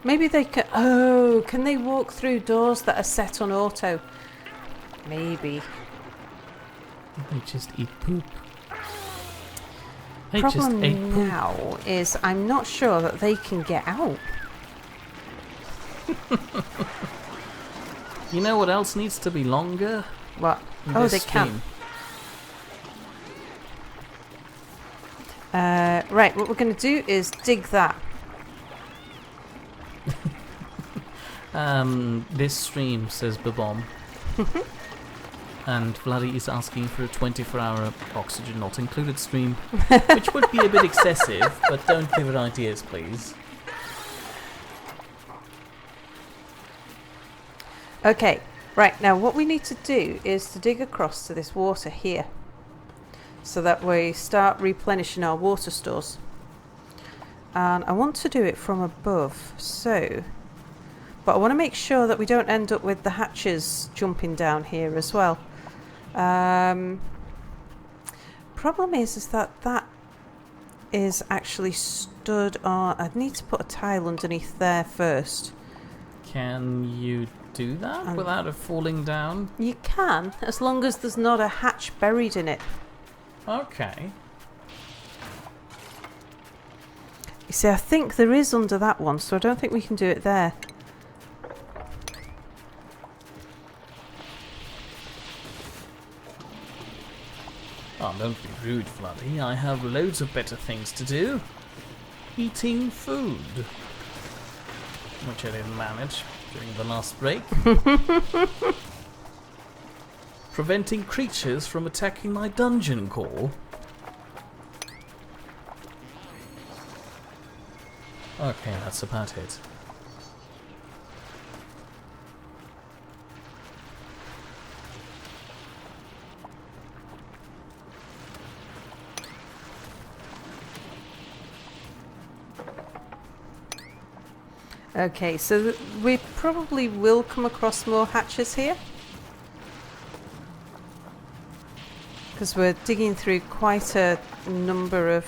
Maybe they can... Oh, can they walk through doors that are set on auto? Maybe. They just eat poop. They Problem just ate poop. now is I'm not sure that they can get out. You know what else needs to be longer? What? Oh, they can. Right, what we're going to do is dig that. This stream, says Babom. And Vladdy is asking for a 24-hour oxygen not included stream, which would be a bit excessive, but don't give it ideas, please. Okay, right, now what we need to do is to dig across to this water here, so that we start replenishing our water stores. and I want to do it from above, so... But I want to make sure that we don't end up with the hatches jumping down here as well. Problem is that is actually stood on... I'd need to put a tile underneath there first. Can you do that without it falling down? You can, as long as there's not a hatch buried in it. Okay. You see, I think there is under that one, so I don't think we can do it there. Oh, don't be rude, Floody. I have loads of better things to do. Eating food. Which I didn't manage during the last break. Preventing creatures from attacking my dungeon core. Okay, that's about it. Okay, so we probably will come across more hatches here. Because we're digging through quite a number of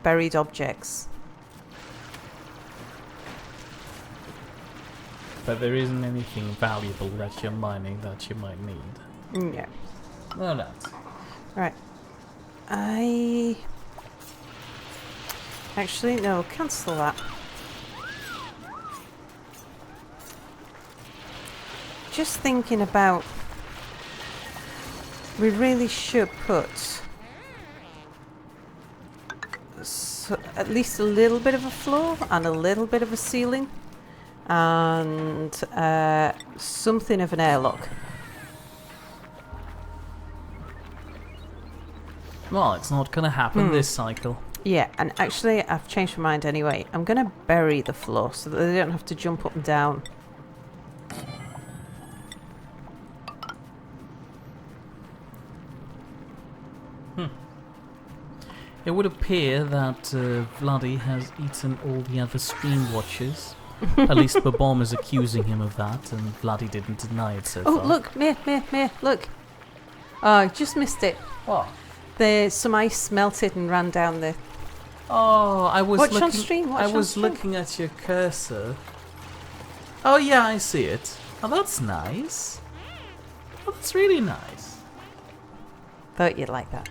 buried objects. But there isn't anything valuable that you're mining that you might need. Yeah. No, that's... Right. Actually, no, cancel that. Just thinking about... We really should put... at least a little bit of a floor and a little bit of a ceiling. And something of an airlock. Well, it's not going to happen this cycle. Yeah, and actually I've changed my mind anyway. I'm going to bury the floor so that they don't have to jump up and down. It would appear that Vladdy has eaten all the other stream watchers. At least Babom is accusing him of that, and Vladdy didn't deny it so far. Oh, look, Mir, look. Oh, I just missed it. What? Some ice melted and ran down the... Oh, I was Watch looking... on stream, watch I on was stream. looking at your cursor. Oh yeah, I see it. Oh, that's nice. Oh, that's really nice. Thought you'd like that.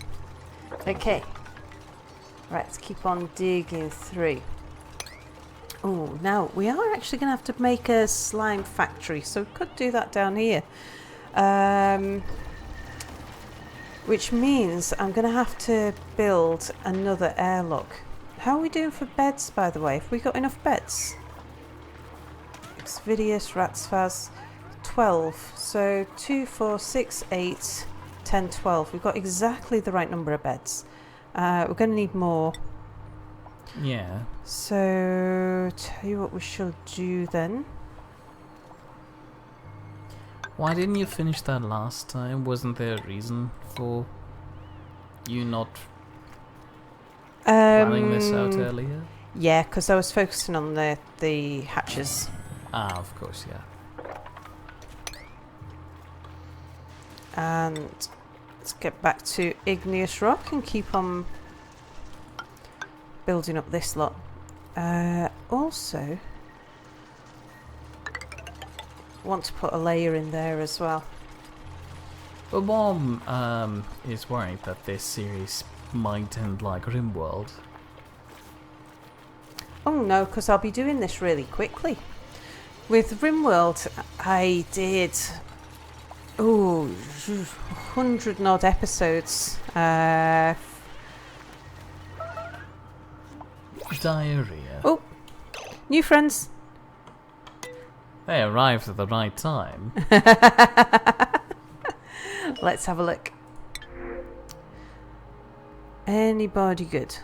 Okay. Right, let's keep on digging through. Oh, now we are actually going to have to make a slime factory, so we could do that down here. Which means I'm going to have to build another airlock. How are we doing for beds, by the way? Have we got enough beds? Xvidius, Ratsfaz, 12. So 2, 4, 6, 8, 10, 12. We've got exactly the right number of beds. We're going to need more. Yeah. So, tell you what we shall do then. Why didn't you finish that last time? Wasn't there a reason for you not planning this out earlier? Yeah, because I was focusing on the hatches. Ah, of course, yeah. And let's get back to igneous rock and keep on building up this lot. Also, want to put a layer in there as well. But Mom is worried that this series might end like RimWorld. Oh no, because I'll be doing this really quickly. With RimWorld, I did 100 and odd episodes. Diarrhea. Oh, new friends. They arrived at the right time. Let's have a look. Anybody good?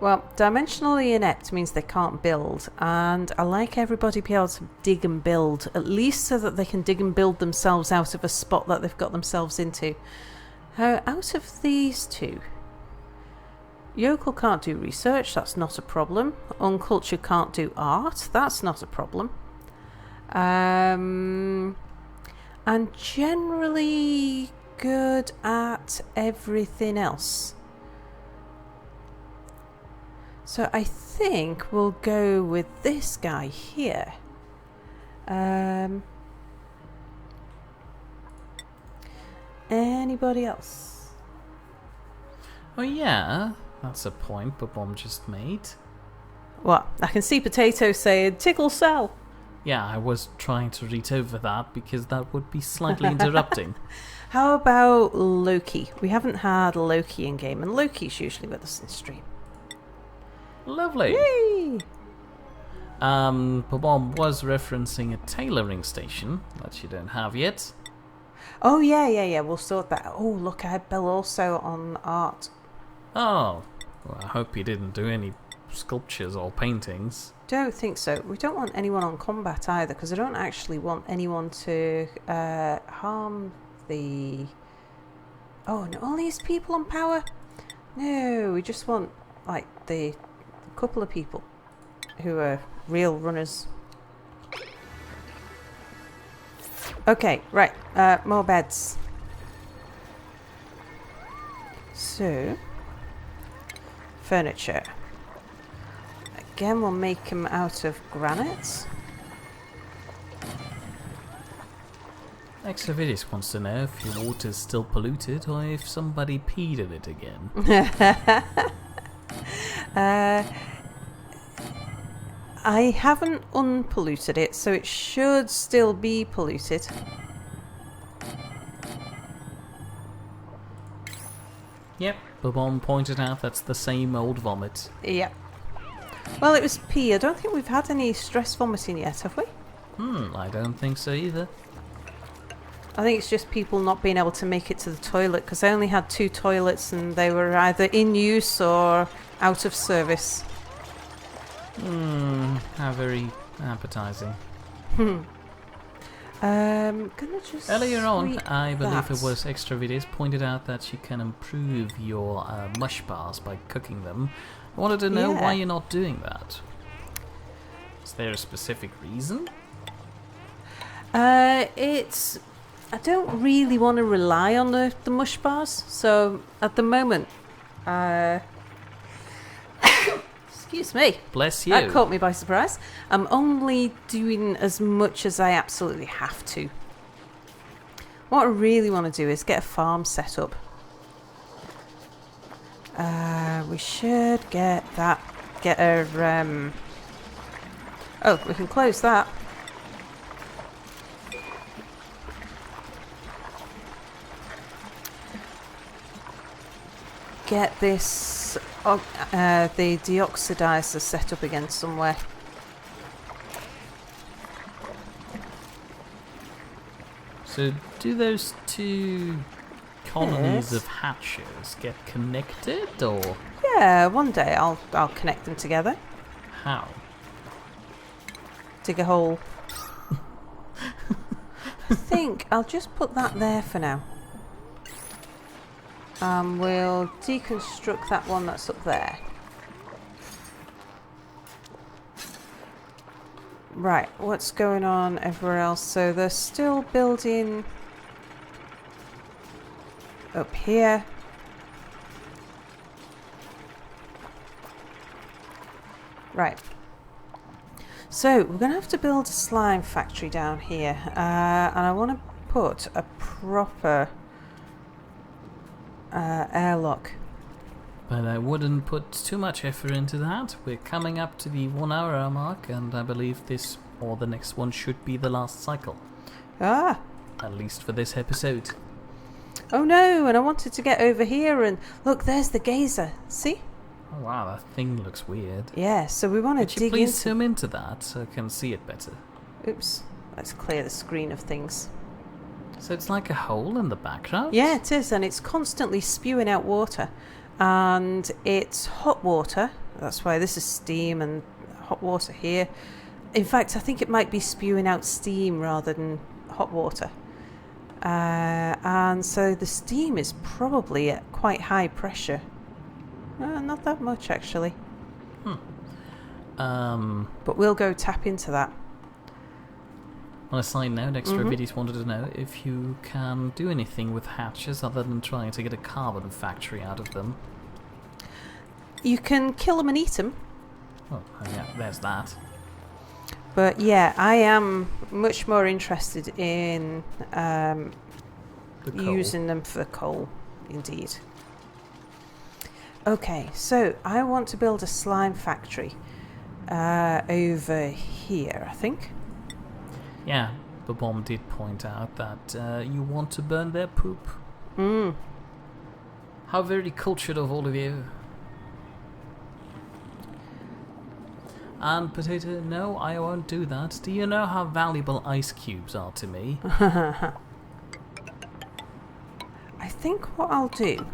Well, dimensionally inept means they can't build, and I like everybody to be able to dig and build, at least so that they can dig and build themselves out of a spot that they've got themselves into. Out of these two, Yokel can't do research, that's not a problem. Uncultured can't do art, that's not a problem. And generally good at everything else. So I think we'll go with this guy here. Anybody else? Oh yeah, that's a point Bob just made. What? I can see Potato saying, tickle cell. Yeah, I was trying to read over that because that would be slightly interrupting. How about Loki? We haven't had Loki in game, and Loki's usually with us in stream. Lovely. Yay! Bob was referencing a tailoring station that you don't have yet. Oh, yeah. We'll sort that. Oh, look, I had Bill also on art. Oh, well, I hope he didn't do any sculptures or paintings. Don't think so. We don't want anyone on combat either, because I don't actually want anyone to harm the... Oh, and all these people on power? No, we just want, like, the couple of people who are real runners. Okay, right. More beds. So, furniture. Again, we'll make them out of granite. Extravidis wants to know if your water's still polluted or if somebody peed in it again. I haven't unpolluted it, so it should still be polluted. Yep, Bobon pointed out that's the same old vomit. Yep. Well, it was pee. I don't think we've had any stress vomiting yet, have we? I don't think so either. I think it's just people not being able to make it to the toilet, because I only had 2 toilets and they were either in use or out of service. How very appetizing. Gonna just Earlier on, I believe that. it was Extravidis pointed out that you can improve your mush bars by cooking them. I wanted to know why you're not doing that. Is there a specific reason? It's... I don't really want to rely on the mush bars, so at the moment... Excuse me. Bless you. That caught me by surprise. I'm only doing as much as I absolutely have to. What I really want to do is get a farm set up. We should get that. Get a. Oh, we can close that. Get this. The deoxidizer set up again somewhere. So, do those 2 colonies of hatches get connected, or...? Yeah, one day I'll connect them together. How? Dig a hole. I think I'll just put that there for now. We'll deconstruct that one that's up there. Right, what's going on everywhere else? So they're still building up here. Right. So we're going to have to build a slime factory down here. And I want to put a proper airlock. But I wouldn't put too much effort into that. We're coming up to the 1 hour mark, and I believe this or the next one should be the last cycle. Ah! At least for this episode. Oh no, and I wanted to get over here and... Look, there's the geyser. See? Oh wow, that thing looks weird. Yeah, so we want to dig Could you please into... zoom into that so I can see it better? Oops. Let's clear the screen of things. So it's like a hole in the background? Yeah, it is, and it's constantly spewing out water. And it's hot water. That's why this is steam and hot water here. In fact, I think it might be spewing out steam rather than hot water. And so the steam is probably at quite high pressure. Not that much, actually. But we'll go tap into that. On a side note, Extravities wanted to know if you can do anything with hatches other than trying to get a carbon factory out of them. You can kill them and eat them. Oh, yeah, there's that. But yeah, I am much more interested in using them for coal, indeed. Okay, so I want to build a slime factory over here, I think. Yeah, the bomb did point out that you want to burn their poop. How very cultured of all of you. And Potato, no, I won't do that. Do you know how valuable ice cubes are to me? I think what I'll do,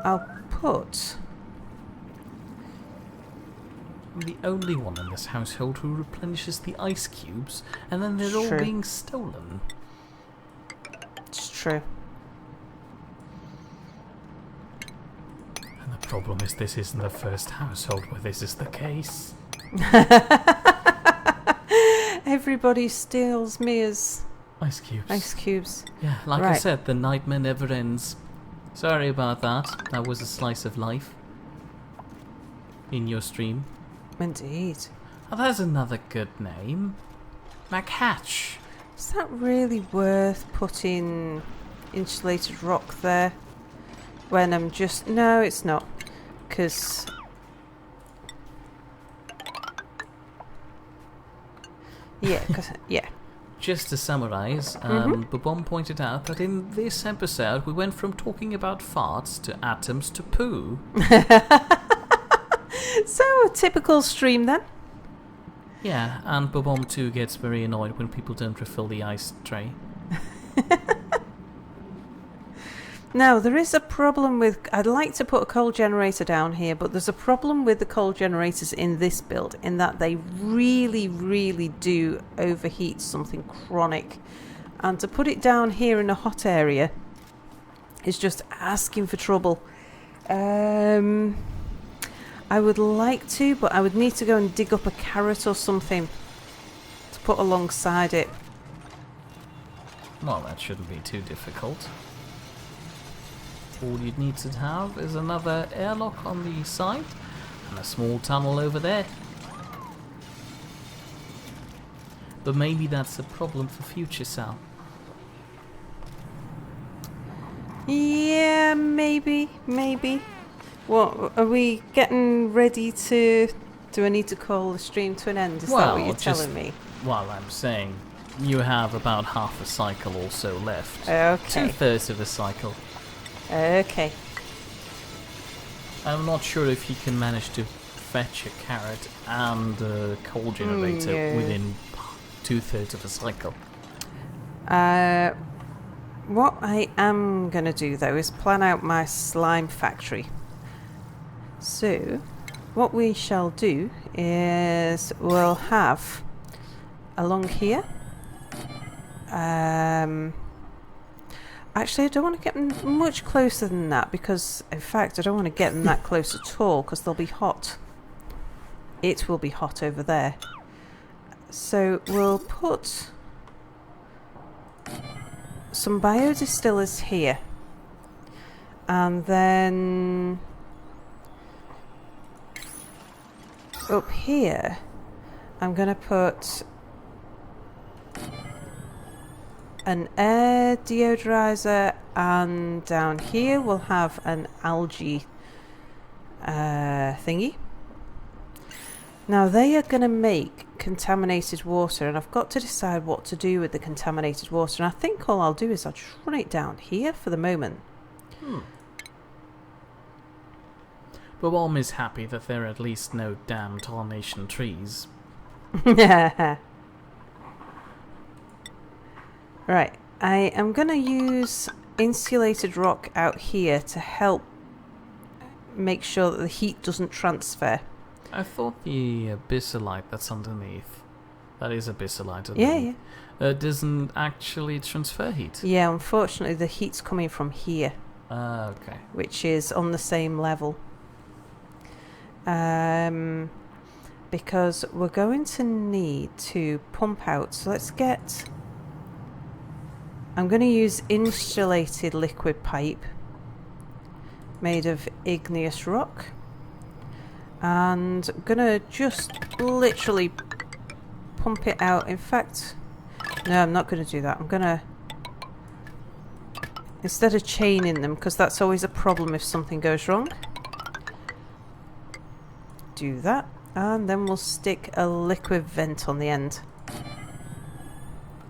I'll put... I'm the only one in this household who replenishes the ice cubes, and then they're all being stolen. It's true. And the problem is this isn't the first household where this is the case. Everybody steals Mia's ice cubes. Ice cubes. Yeah, like I said, the nightmare never ends. Sorry about that. That was a slice of life. In your stream. Indeed. Oh, that's another good name. MacHatch. Is that really worth putting insulated rock there? When I'm just... No, it's not. Because... Yeah, yeah. Just to summarise, Babom pointed out that in this episode we went from talking about farts to atoms to poo. So, a typical stream then. Yeah, and Babom too gets very annoyed when people don't refill the ice tray. Now, there is a problem with... I'd like to put a coal generator down here, but there's a problem with the coal generators in this build, in that they really, really do overheat something chronic. And to put it down here in a hot area is just asking for trouble. I would like to, but I would need to go and dig up a carrot or something to put alongside it. Well, that shouldn't be too difficult. All you'd need to have is another airlock on the side and a small tunnel over there. But maybe that's a problem for future Sal. Yeah, maybe. What, are we getting ready to... Do I need to call the stream to an end? Is that what you're telling me? Well, I'm saying you have about half a cycle or so left. Okay. 2/3 of a cycle. Okay. I'm not sure if you can manage to fetch a carrot and a coal generator within 2/3 of a cycle. What I am going to do, though, is plan out my slime factory. So, what we shall do is we'll have along here... Actually, I don't want to get them much closer than that, because, in fact, I don't want to get them that close at all, because they'll be hot. It will be hot over there. So, we'll put some biodistillers here. And then... up here, I'm going to put... an air deodorizer, and down here we'll have an algae thingy. Now they are going to make contaminated water, and I've got to decide what to do with the contaminated water, and I think all I'll do is I'll just run it down here for the moment. But Mom is happy that there are at least no damn tarnation trees. Right, I am going to use insulated rock out here to help make sure that the heat doesn't transfer. I thought the abyssalite that's underneath, that is abyssalite underneath, doesn't actually transfer heat. Yeah, unfortunately the heat's coming from here. Okay. Which is on the same level. Because we're going to need to pump out. So let's get... I'm going to use insulated liquid pipe made of igneous rock. And I'm going to just literally pump it out. In fact, no, I'm not going to do that. I'm going to... Instead of chaining them, because that's always a problem if something goes wrong. Do that. And then we'll stick a liquid vent on the end.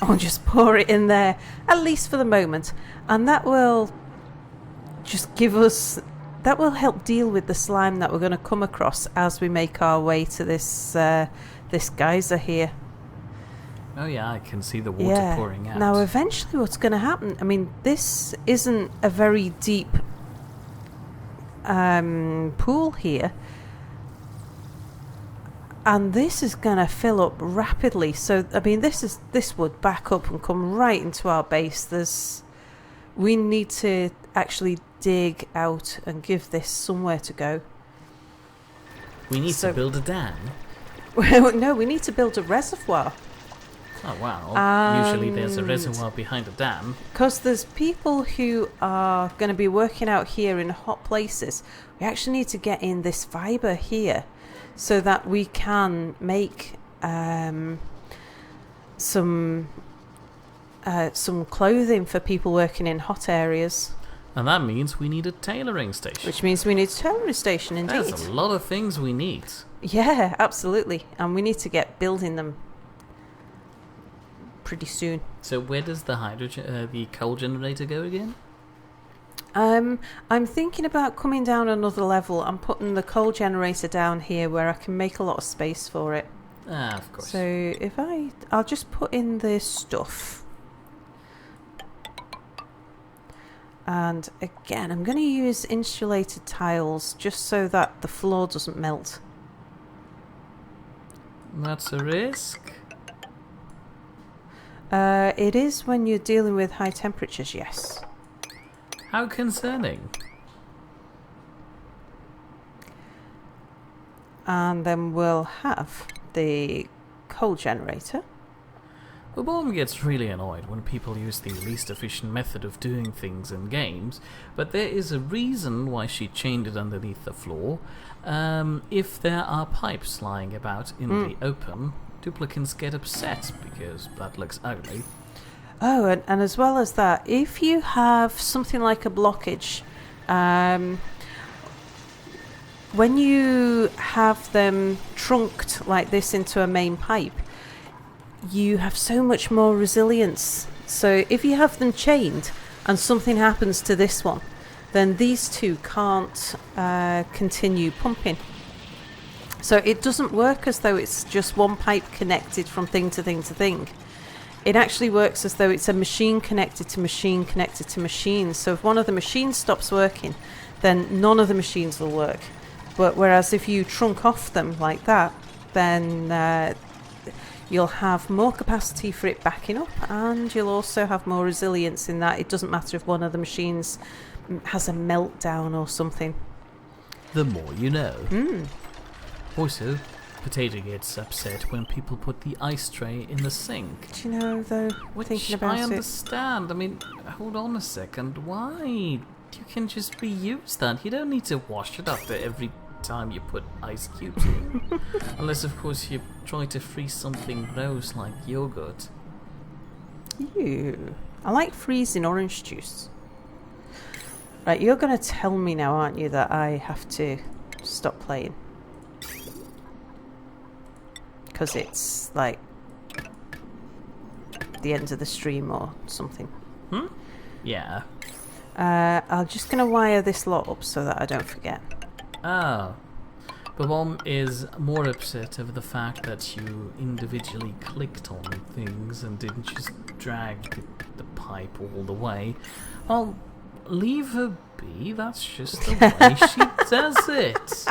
I'll just pour it in there, at least for the moment. And that will just give us... That will help deal with the slime that we're going to come across as we make our way to this this geyser here. Oh yeah, I can see the water pouring out. Now eventually what's going to happen... I mean, this isn't a very deep pool here. And this is going to fill up rapidly. So, I mean, this would back up and come right into our base. We need to actually dig out and give this somewhere to go. We need to build a dam? Well, no, we need to build a reservoir. Oh, wow. Usually there's a reservoir behind a dam. Because there's people who are going to be working out here in hot places. We actually need to get in this fibre here, so that we can make some clothing for people working in hot areas. And that means we need a tailoring station. Which means we need a tailoring station, indeed. There's a lot of things we need. Yeah, absolutely. And we need to get building them pretty soon. So where does the coal generator go again? I'm thinking about coming down another level and putting the coal generator down here where I can make a lot of space for it. Ah, of course. So if I'll just put in this stuff. And again, I'm going to use insulated tiles just so that the floor doesn't melt. That's a risk. It is when you're dealing with high temperatures, yes. How concerning. And then we'll have the coal generator. The bomb gets really annoyed when people use the least efficient method of doing things in games, but there is a reason why she chained it underneath the floor. If there are pipes lying about in the open, duplicants get upset because that looks ugly. Oh, and as well as that, if you have something like a blockage, when you have them trunked like this into a main pipe, you have so much more resilience. So if you have them chained and something happens to this one, then these two can't continue pumping. So it doesn't work as though it's just one pipe connected from thing to thing to thing. It actually works as though it's a machine connected to machine connected to machine. So if one of the machines stops working, then none of the machines will work. But whereas if you trunk off them like that, then you'll have more capacity for it backing up, and you'll also have more resilience in that it doesn't matter if one of the machines has a meltdown or something. The more you know. Also, Potato gets upset when people put the ice tray in the sink. Do you know, though, thinking about I understand. I mean, hold on a second. Why? You can just reuse that. You don't need to wash it after every time you put ice cubes in. Unless, of course, you try to freeze something gross like yogurt. Ew. I like freezing orange juice. Right, you're going to tell me now, aren't you, that I have to stop playing? Because it's like the end of the stream or something. Yeah. I'm just going to wire this lot up so that I don't forget. Oh. But Mom is more upset over the fact that you individually clicked on things and didn't just drag the pipe all the way. Well, leave her be. That's just the way she does it.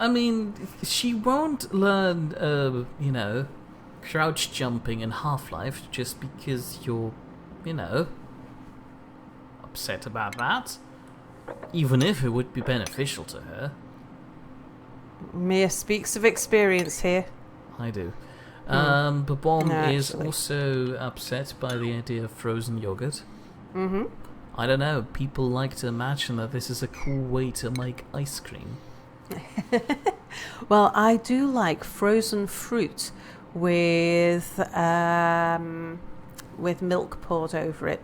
I mean, she won't learn, crouch jumping in Half-Life just because you're, upset about that. Even if it would be beneficial to her. Mia speaks of experience here. I do. Babom is actually. also upset by the idea of frozen yogurt. Mm-hmm. I don't know, people like to imagine that this is a cool way to make ice cream. Well, I do like frozen fruit with milk poured over it,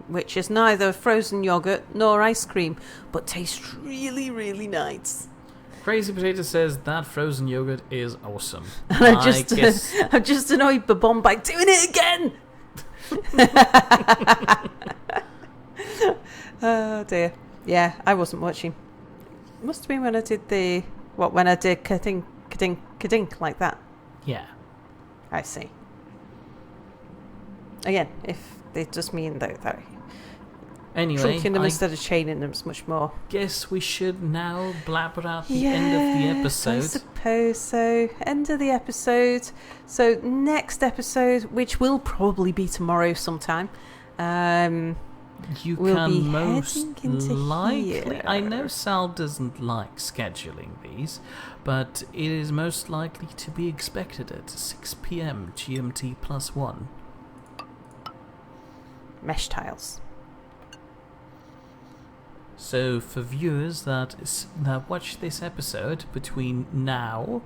which is neither frozen yogurt nor ice cream, but tastes really, really nice. Crazy Potato says that frozen yogurt is awesome. And I've just annoyed Babom by doing it again. Oh dear. Yeah, I wasn't watching. It must have been when I did when I did ka-dink like that. Yeah. I see. Again, if it does mean that Anyway, trunking them instead of chaining them is much more. Guess we should now blabber out the end of the episode. I suppose so. End of the episode. So next episode, which will probably be tomorrow sometime, you we'll can be most heading into likely. here. I know Sal doesn't like scheduling these, but it is most likely to be expected at 6 p.m. GMT +1. Mesh tiles. So for viewers that watch this episode between now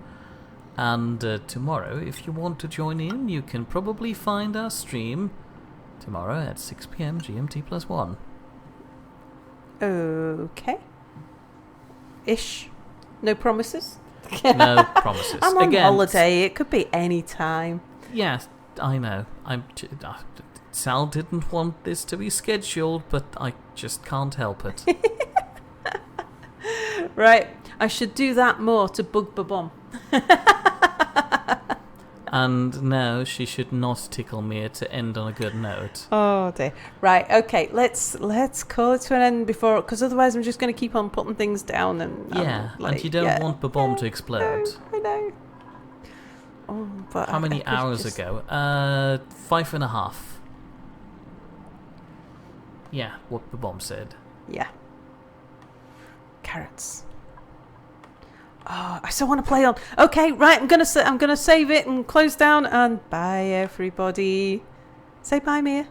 and tomorrow, if you want to join in, you can probably find our stream tomorrow at 6 p.m. GMT +1. Okay. Ish. No promises? No promises. I'm on holiday. It could be any time. Yes, I know. Sal didn't want this to be scheduled, but I just can't help it. Right. I should do that more to bug Babom. And now she should not tickle me to end on a good note. Oh dear. Right. Okay. Let's call it to an end before, because otherwise I'm just going to keep on putting things down and and you don't want the bomb to explode. I know. Oh, but How many hours ago? 5.5. Yeah, what the bomb said. Yeah. Carrots. Oh, I still want to play on. Okay, right. I'm gonna save it and close down and bye everybody. Say bye, Mia.